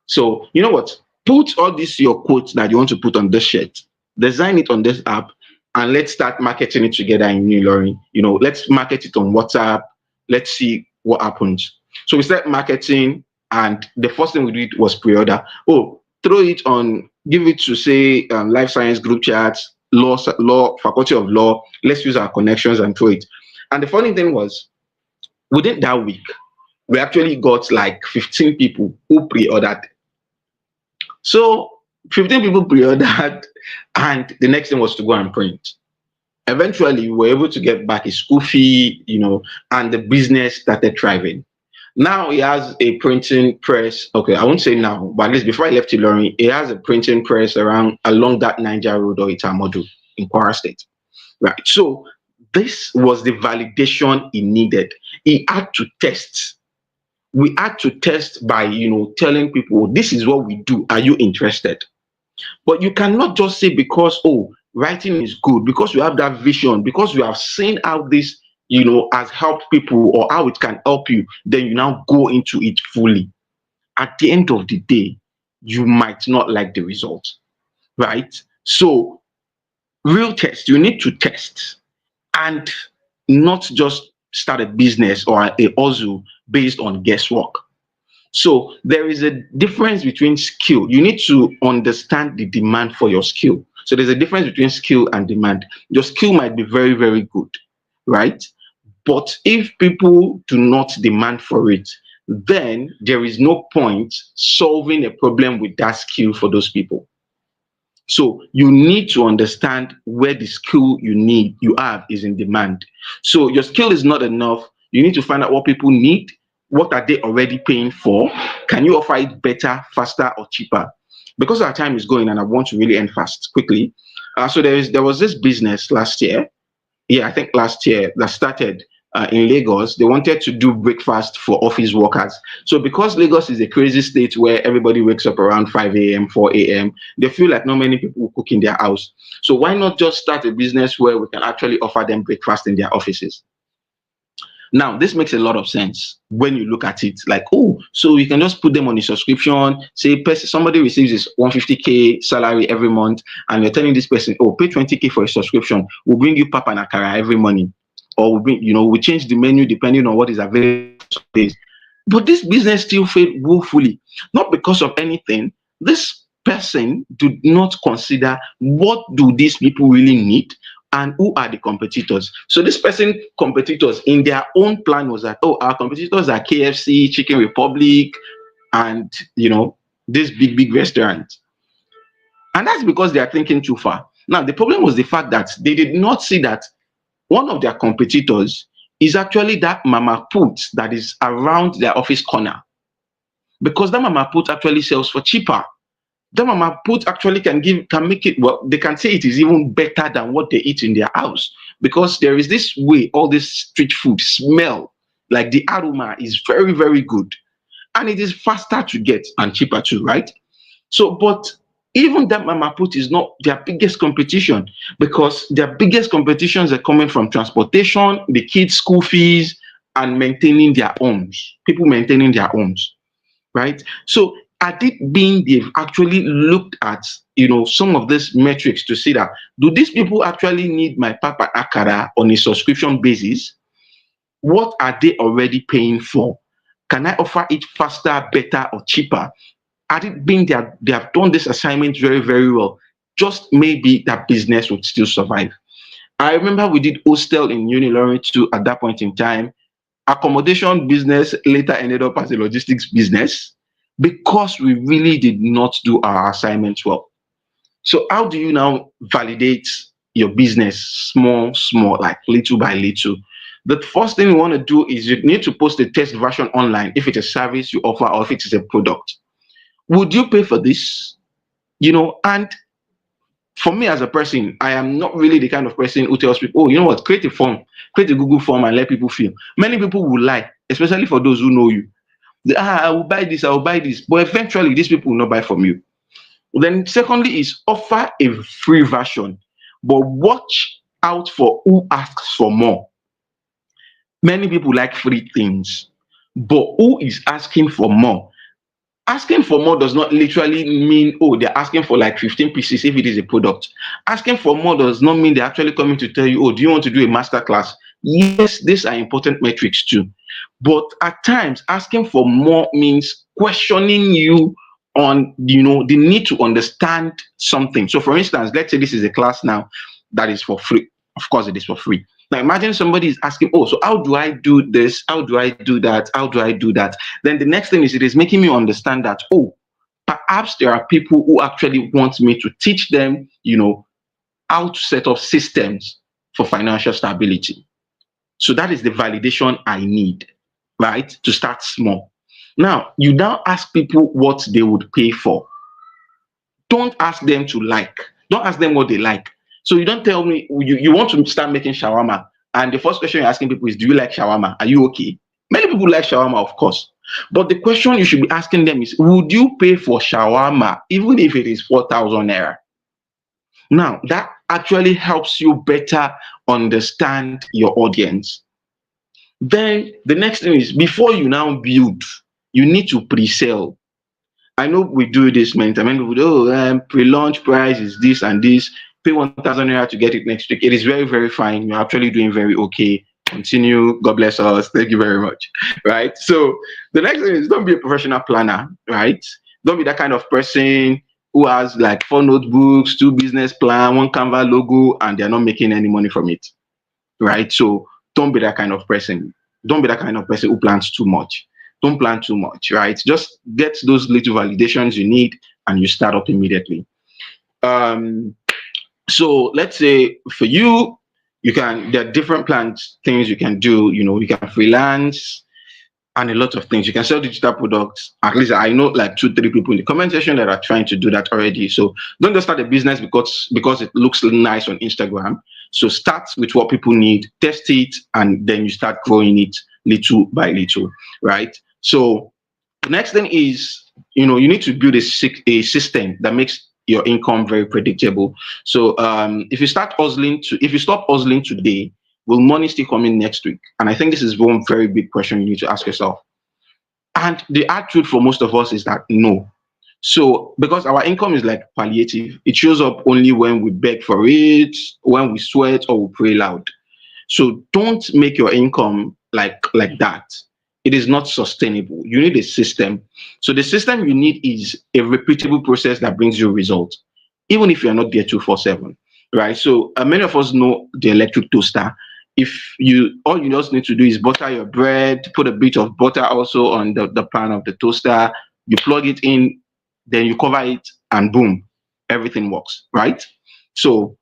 So you know what? Put all these your quotes that you want to put on this shirt, design it on this app, and let's start marketing it together in New Learning. Let's market it on WhatsApp. Let's see what happens. So we start marketing, and the first thing we did was pre-order. Oh, throw it on, give it to say life science group chats, law, faculty of law. Let's use our connections and throw it. And the funny thing was, within that week, we actually got like 15 people who pre-ordered. So 15 people pre-ordered, and the next thing was to go and print. Eventually, we were able to get back his school fee, and the business started thriving. Now he has a printing press. Okay, I won't say now, but at least before I left Ilorin, he has a printing press along that Niger Road or Itamodu in Kwara State. Right. So this was the validation he needed. He had to test. We had to test by, telling people, this is what we do. Are you interested? But you cannot just say because, oh, writing is good, because you have that vision, because you have seen how this, has helped people or how it can help you, then you now go into it fully. At the end of the day, you might not like the result, right? So real test, you need to test and not just start a business or a hustle based on guesswork. So there is a difference between skill. You need to understand the demand for your skill. So there's a difference between skill and demand. Your skill might be very, very good, right? But if people do not demand for it, then there is no point solving a problem with that skill for those people. So you need to understand where the skill you have is in demand. So your skill is not enough. You need to find out what people need. What are they already paying for? Can you offer it better, faster, or cheaper? Because our time is going and I want to really end fast quickly. So there was this business last year. Yeah, I think last year that started in Lagos. They wanted to do breakfast for office workers. So because Lagos is a crazy state where everybody wakes up around 5 a.m., 4 a.m., they feel like not many people cook in their house. So why not just start a business where we can actually offer them breakfast in their offices? Now, this makes a lot of sense when you look at it. Like, oh, so you can just put them on a subscription. Say, somebody receives his 150K salary every month, and you're telling this person, oh, pay 20K for a subscription. We'll bring you pap and akara every morning, or we change the menu depending on what is available days. But this business still failed woefully, not because of anything. This person do not consider what do these people really need and who are the competitors. So this person competitors in their own plan was that, oh, our competitors are KFC, Chicken Republic, and this big restaurant. And that's because they are thinking too far. Now the problem was the fact that they did not see that one of their competitors is actually that mama put that is around their office corner, because that mama put actually sells for cheaper. That mama put actually can make it, well, they can say it is even better than what they eat in their house, because there is this way all this street food smell, like the aroma is very, very good, and it is faster to get and cheaper too, right? So, but even that mama put is not their biggest competition, because their biggest competitions are coming from transportation, the kids' school fees, and maintaining their homes. People maintaining their homes, right? So, had it been they've actually looked at some of these metrics to see that, do these people actually need my papa akara on a subscription basis? What are they already paying for? Can I offer it faster, better, or cheaper? Had it been they have done this assignment very, very well, just maybe that business would still survive. I remember we did hostel in Unilorin too at that point in time. Accommodation business later ended up as a logistics business because we really did not do our assignments well. So how do you now validate your business small, like little by little? The first thing you want to do is you need to post a test version online if it's a service you offer or if it is a product. Would you pay for this? And for me as a person, I am not really the kind of person who tells people, oh, you know what, create a form, create a Google form and let people fill. Many people will lie, especially for those who know you. I will buy this, I will buy this. But eventually, these people will not buy from you. Then secondly is offer a free version, but watch out for who asks for more. Many people like free things, but who is asking for more? Asking for more does not literally mean, oh, they're asking for like 15 pieces if it is a product. Asking for more does not mean they're actually coming to tell you, oh, do you want to do a master class? Yes, these are important metrics too. But at times, asking for more means questioning you on, the need to understand something. So for instance, let's say this is a class now that is for free. Of course, it is for free. Now imagine somebody is asking, oh, so how do I do this? How do I do that? How do I do that? Then the next thing is it is making me understand that, oh, perhaps there are people who actually want me to teach them, how to set up systems for financial stability. So that is the validation I need, right? To start small. Now, you now ask people what they would pay for. Don't ask them to like. Don't ask them what they like. So you don't tell me you want to start making shawarma, and the first question you're asking people is, do you like shawarma? Are you okay? Many people like shawarma, of course. But the question you should be asking them is, would you pay for shawarma even if it is 4,000 naira? Now, that actually helps you better understand your audience. Then the next thing is, before you now build, you need to pre-sell. I know we do this many times. Many people do, pre-launch price is this and this. Pay 1,000 naira to get it next week. It is very, very fine. You're actually doing very okay. Continue. God bless us. Thank you very much. Right. So the next thing is, don't be a professional planner. Right. Don't be that kind of person who has like 4 notebooks, 2 business plan, 1 Canva logo, and they're not making any money from it. Right. So don't be that kind of person. Don't be that kind of person who plans too much. Don't plan too much, right? Just get those little validations you need and you start up immediately. So let's say for you, there are different plans, things you can do. You can freelance and a lot of things. You can sell digital products. At least I know like 2-3 people in the comment section that are trying to do that already. So don't just start a business because it looks nice on Instagram. So start with what people need, test it, and then you start growing it little by little, right? So the next thing is, you need to build a system that makes your income very predictable. So if you stop hustling today, will money still come in next week? And I think this is one very big question you need to ask yourself. And the hard truth for most of us is that no. So because our income is like palliative, it shows up only when we beg for it, when we sweat, or we pray loud. So don't make your income like that. it is not sustainable. You need a system. So the system you need is a repeatable process that brings you results, even if you're not there 247, right? So many of us know the electric toaster. If you all you just need to do is butter your bread, put a bit of butter also on the pan of the toaster, you plug it in, then you cover it, and boom, everything works, right? So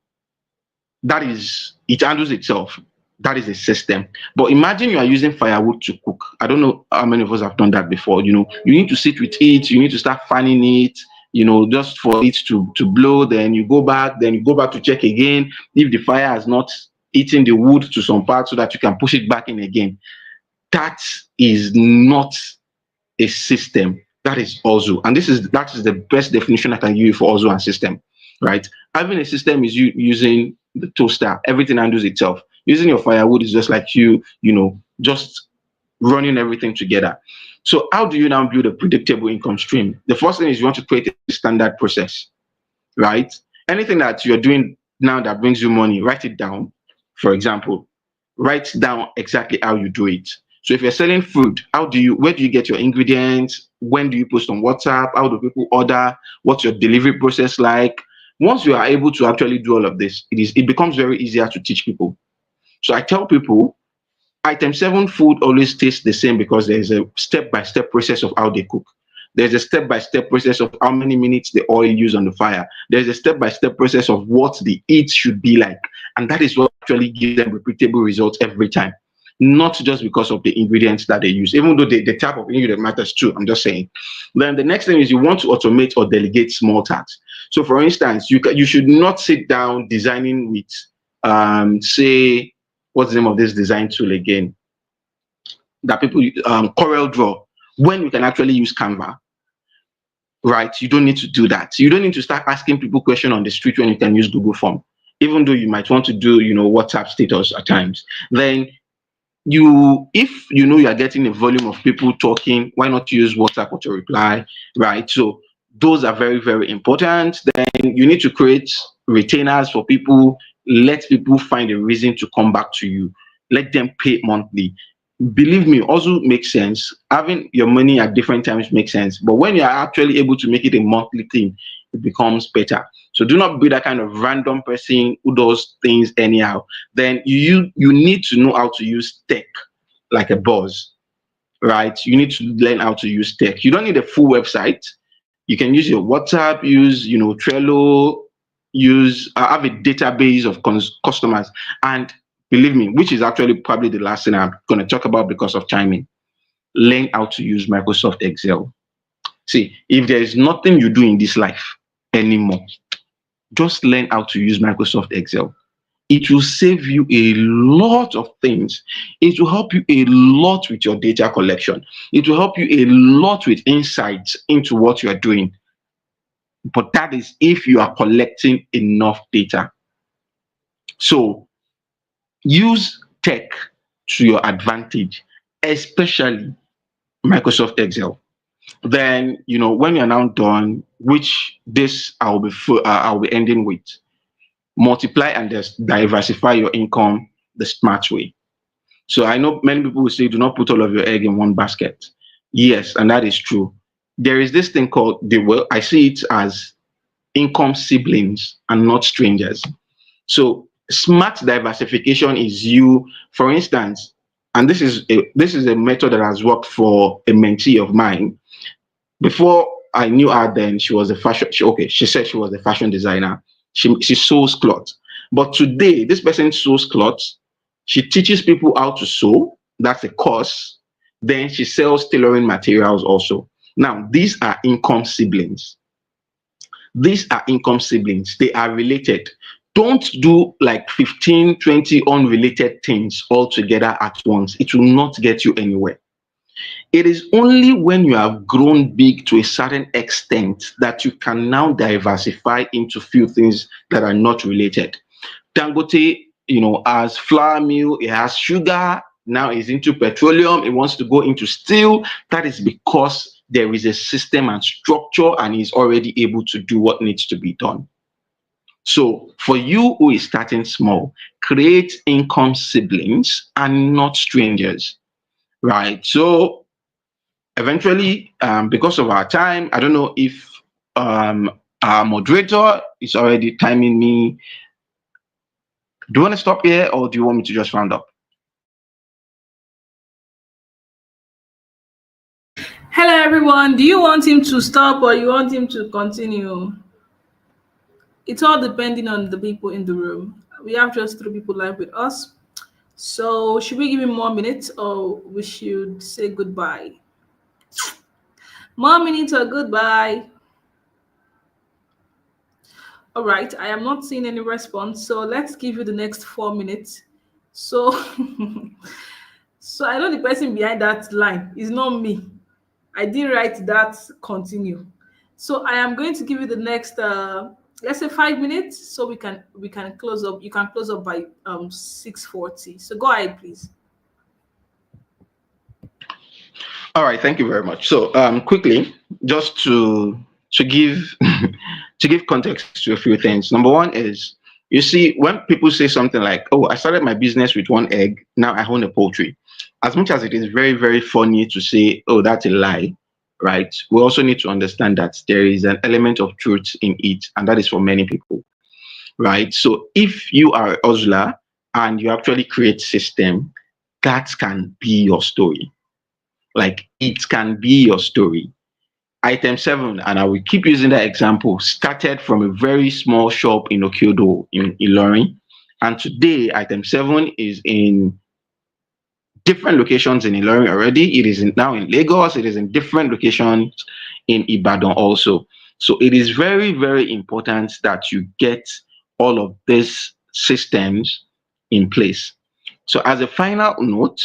that is, it handles itself. That is a system. But imagine you are using firewood to cook. I don't know how many of us have done that before. You need to sit with it, you need to start fanning it, just for it to blow. Then you go back to check again if the fire has not eaten the wood to some part so that you can push it back in again. That is not a system. That is also, and that is the best definition I can give you for also and system, right? Having a system is you using the toaster. Everything handles itself. Using your firewood is just like just running everything together. So how do you now build a predictable income stream? The first thing is you want to create a standard process, right? Anything that you're doing now that brings you money, write it down. For example, write down exactly how you do it. So if you're selling food, where do you get your ingredients? When do you post on WhatsApp? How do people order? What's your delivery process like? Once you are able to actually do all of this, it becomes very easier to teach people. So I tell people item 7 food always tastes the same because there is a step-by-step process of how they cook. There's a step-by-step process of how many minutes the oil used on the fire. There's a step-by-step process of what the eat should be like. And that is what actually gives them repeatable results every time. Not just because of the ingredients that they use, even though the type of ingredient matters too. I'm just saying. Then the next thing is you want to automate or delegate small tasks. So for instance, you should not sit down designing with, say, what's the name of this design tool again? That people Corel Draw, when you can actually use Canva, right? You don't need to do that. You don't need to start asking people questions on the street when you can use Google Form, even though you might want to do, WhatsApp status at times. Then if you are getting a volume of people talking, why not use WhatsApp auto reply, right? So those are very, very important. Then you need to create retainers for people. Let people find a reason to come back to you. Let them pay monthly. Believe me, also makes sense. Having your money at different times makes sense. But when you are actually able to make it a monthly thing, it becomes better. So do not be that kind of random person who does things anyhow. Then you need to know how to use tech like a boss, right? You need to learn how to use tech. You don't need a full website. You can use your WhatsApp, use Trello, use have a database of customers. And believe me, which is actually probably the last thing I'm going to talk about because of timing. Learn how to use Microsoft Excel. See, if there is nothing you do in this life anymore, just learn how to use Microsoft Excel. It will save you a lot of things. It will help you a lot with your data collection. It will help you a lot with insights into what you are doing. But that is if you are collecting enough data. So use tech to your advantage, especially Microsoft Excel. Then, when you're now done, which this I'll be ending with, multiply and diversify your income the smart way. So I know many people will say, do not put all of your egg in one basket. Yes, and that is true. There is this thing called I see it as income siblings and not strangers. So smart diversification is you, for instance, and this is a method that has worked for a mentee of mine. Before I knew her, then she was a fashion. She said she was a fashion designer. She sews clothes. But today, this person sews clothes. She teaches people how to sew. That's a course. Then she sells tailoring materials also. Now, these are income siblings. These are income siblings. They are related. Don't do like 15, 20 unrelated things all together at once. It will not get you anywhere. It is only when you have grown big to a certain extent that you can now diversify into few things that are not related. Dangote, has flour mill, it has sugar, now is into petroleum, it wants to go into steel. That is because there is a system and structure and is already able to do what needs to be done. So for you who is starting small, create income siblings and not strangers. right? So eventually, because of our time, I don't know if um, our moderator is already timing me. Do you want to stop here or do you want me to just round up? Hello, everyone. Do you want him to stop or you want him to continue? It's all depending on the people in the room. We have just three people live with us. So, should we give him more minutes or we should say goodbye? More minutes or goodbye? All right. I am not seeing any response. So, let's give you the next 4 minutes. So, so I know the person behind that line is not me. I didn't write that continue. So I am going to give you the next let's say 5 minutes so we can close up. You can close up by 6:40. So go ahead, please. All right, thank you very much. So quickly, just to give to give context to a few things. Number one is, you see, when people say something like, "Oh, I started my business with one egg, now I own a poultry," as much as it is very, very funny to say, "Oh, that's a lie," right? We also need to understand that there is an element of truth in it, and that is for many people, right? So if you are a hustler and you actually create system, that can be your story. Like, it can be your story. Item 7, and I will keep using that example, started from a very small shop in Okiodo in Ilorin. And today, item 7 is in different locations in Ilorin already. It is now in Lagos. It is in different locations in Ibadan also. So it is very, very important that you get all of these systems in place. So as a final note,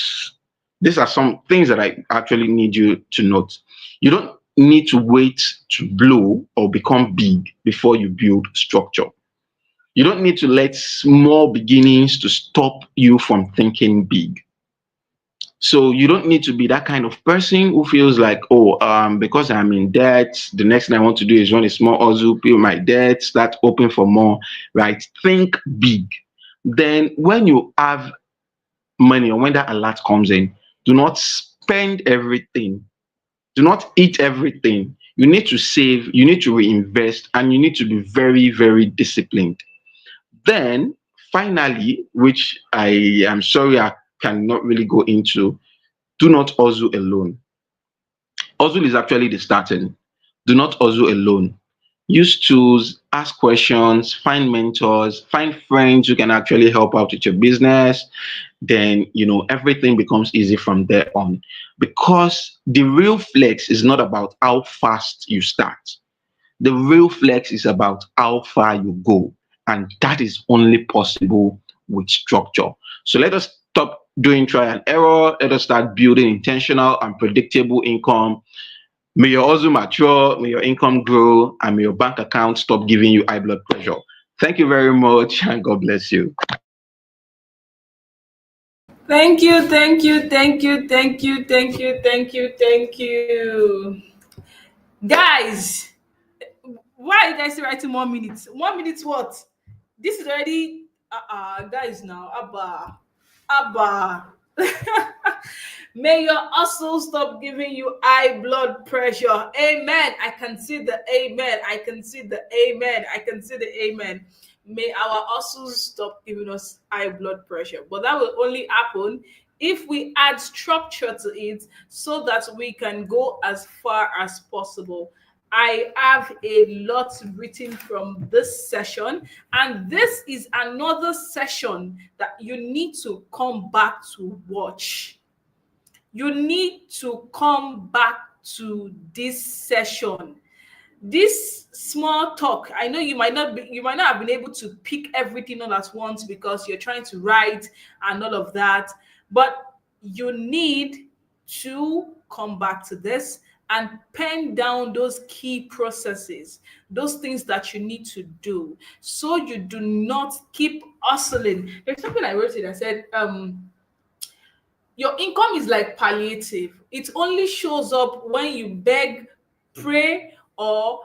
these are some things that I actually need you to note. You don't need to wait to blow or become big before you build structure. You don't need to let small beginnings to stop you from thinking big. So you don't need to be that kind of person who feels like, oh, because I'm in debt, the next thing I want to do is run a small hustle, pay my debt, start hoping for more, right? Think big. Then when you have money or when that alert comes in, do not spend everything. Do not eat everything. You need to save, you need to reinvest, and you need to be very, very disciplined. Then, finally, which I am sorry I cannot really go into, do not hustle alone. Hustle is actually the starting. Do not hustle alone. Use tools, ask questions, find mentors, find friends who can actually help out with your business. Then, everything becomes easy from there on. Because the real flex is not about how fast you start. The real flex is about how far you go. And that is only possible with structure. So let us stop doing try and error. Let us start building intentional and predictable income. May your hustle mature, may your income grow, and may your bank account stop giving you high blood pressure. Thank you very much, and God bless you. Thank you, thank you, thank you, thank you, thank you, thank you, thank you. Guys, why are you guys still writing more minutes? 1 minute what? This is already guys now. Abba. Abba. May your hustle stop giving you high blood pressure. Amen. I can see the amen. I can see the amen. I can see the amen. May our hustles stop giving us high blood pressure. But that will only happen if we add structure to it so that we can go as far as possible. I have a lot written from this session, and this is another session that you need to come back to watch. You need to come back to this session. This small talk, I know you might not have been able to pick everything all at once because you're trying to write and all of that, but you need to come back to this and pen down those key processes, those things that you need to do so you do not keep hustling. There's something I wrote it. I said, your income is like palliative. It only shows up when you beg, pray, or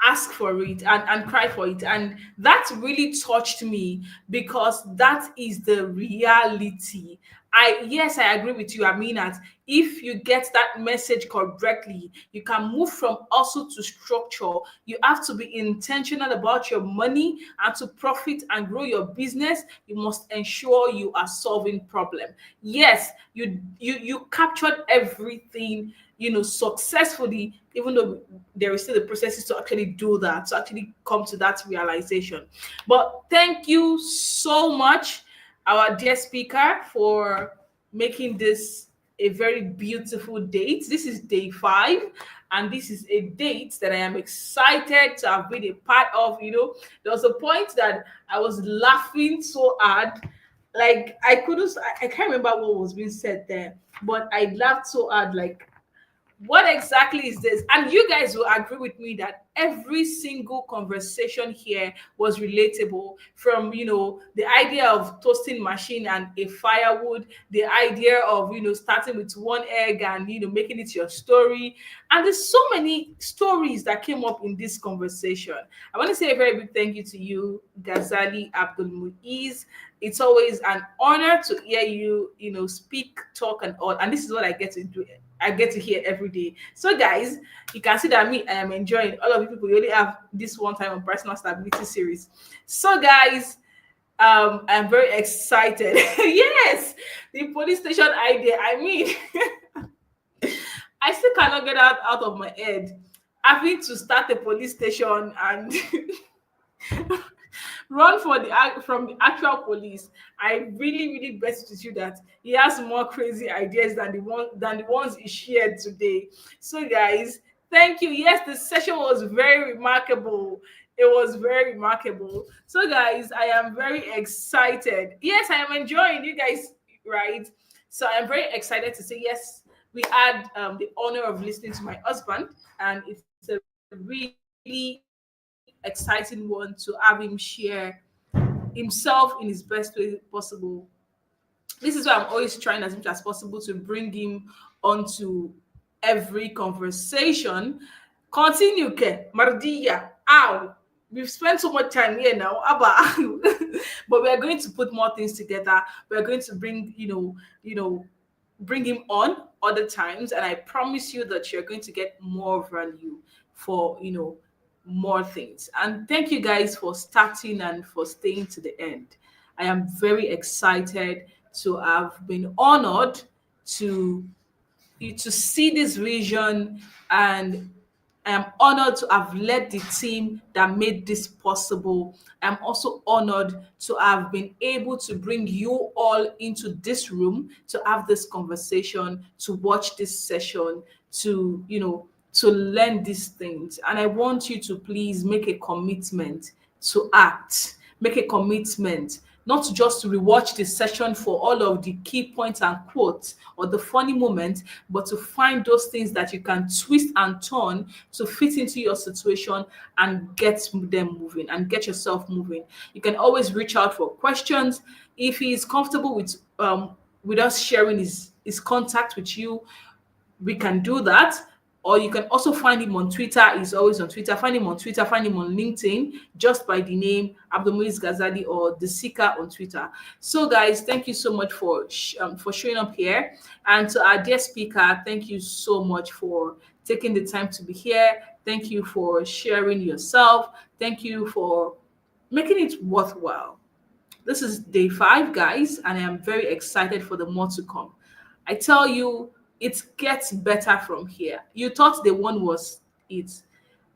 ask for it and cry for it. And that really touched me because that is the reality. I agree with you. I mean that if you get that message correctly, you can move from also to structure. You have to be intentional about your money, and to profit and grow your business, you must ensure you are solving problem. Yes, you captured everything, successfully, even though there is still the processes to actually do that, to actually come to that realization. But thank you so much, our dear speaker, for making this a very beautiful date. This is day 5, and this is a date that I am excited to have been a part of. There was a point that I was laughing so hard, like I couldn't, I can't remember what was being said there, but I laughed so hard, like, what exactly is this? And you guys will agree with me that every single conversation here was relatable, from the idea of toasting machine and a firewood, the idea of starting with one egg and making it your story. And there's so many stories that came up in this conversation. I want to say a very big thank you to you, Ghazali Abdulmuizz. It's always an honor to hear you, speak, talk, and all. And this is what I get to do. I get to hear every day. So, guys, you can see that me, I am enjoying. All of you people, you only have this one time on personal stability series. So, guys, I'm very excited. Yes, the police station idea. I mean, I still cannot get out of my head having to start a police station and run from the actual police. I really, really bet with you that he has more crazy ideas than the ones he shared today. So, guys, thank you. Yes, the session was very remarkable. It was very remarkable. So, guys, I am very excited. Yes, I am enjoying you guys, right? So, I am very excited to say yes. We had the honor of listening to my husband, and it's a really exciting one to have him share himself in his best way possible. This is why I'm always trying as much as possible to bring him onto every conversation. Continue, Ke Mardia. Ow. We've spent so much time here now, Abba. But we are going to put more things together. We are going to bring him on other times, and I promise you that you're going to get more value for more things. And thank you guys for starting and for staying to the end. I am very excited to have been honored to to see this vision, and I am honored to have led the team that made this possible. I'm also honored to have been able to bring you all into this room to have this conversation, to watch this session, to learn these things. And I want you to please make a commitment to act, make a commitment not just to rewatch the session for all of the key points and quotes or the funny moments, but to find those things that you can twist and turn to fit into your situation and get them moving and get yourself moving. You can always reach out for questions. If he is comfortable with us sharing his contact with you, we can do that. Or you can also find him on Twitter. He's always on Twitter. Find him on Twitter. Find him on LinkedIn just by the name Abdulmuizz Ghazali or The Seeker on Twitter. So, guys, thank you so much for showing up here. And to our dear speaker, thank you so much for taking the time to be here. Thank you for sharing yourself. Thank you for making it worthwhile. This is day 5, guys, and I am very excited for the more to come. I tell you, it gets better from here. You thought day 1 was it.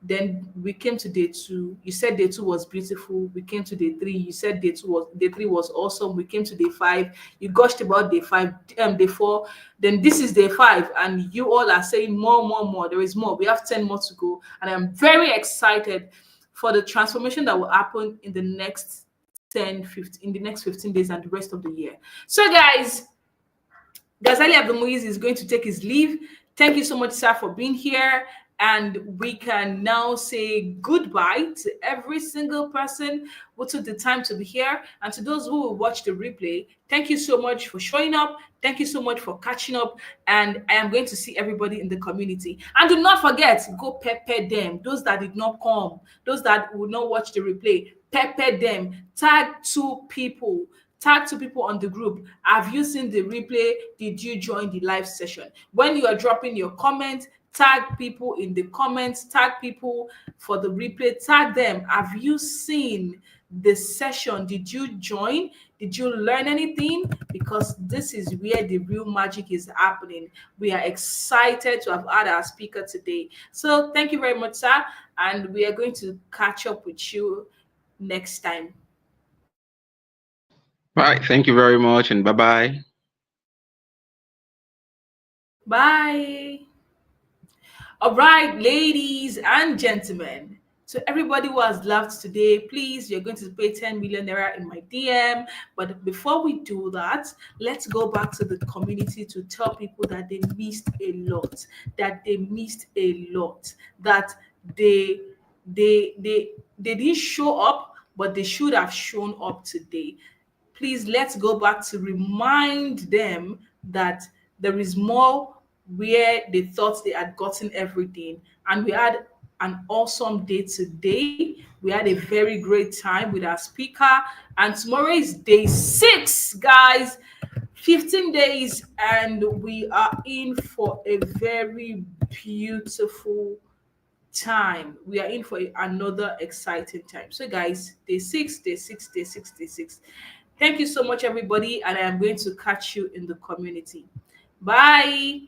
Then we came to day 2. You said day 2 was beautiful. We came to day 3. You said day 3 was awesome. We came to day 5. You gushed about day 5, day 4. Then this is day 5, and you all are saying more, more, more. There is more. We have 10 more to go, and I'm very excited for the transformation that will happen in the next 15 days and the rest of the year. So, guys, Ghazali Abdulmuizz is going to take his leave. Thank you so much, sir, for being here. And we can now say goodbye to every single person who took the time to be here. And to those who will watch the replay, thank you so much for showing up. Thank you so much for catching up. And I am going to see everybody in the community. And do not forget, go pepper them. Those that did not come, those that will not watch the replay, pepper them. Tag 2 people. Tag two people on the group. Have you seen the replay? Did you join the live session? When you are dropping your comment, tag people in the comments, tag people for the replay, tag them. Have you seen the session? Did you join? Did you learn anything? Because this is where the real magic is happening. We are excited to have had our speaker today. So thank you very much, sir. And we are going to catch up with you next time. All right. Thank you very much, and bye bye. Bye. All right, ladies and gentlemen. So everybody who has laughed today, please, you're going to pay 10 million naira in my DM. But before we do that, let's go back to the community to tell people that they missed a lot, that they missed a lot, that they they didn't show up, but they should have shown up today. Please, let's go back to remind them that there is more, where they thought they had gotten everything. And we had an awesome day today. We had a very great time with our speaker. And tomorrow is day 6, guys. 15 days, and we are in for a very beautiful time. We are in for another exciting time. So, guys, day 6, day 6, day 6, day 6. Thank you so much, everybody, and I am going to catch you in the community. Bye.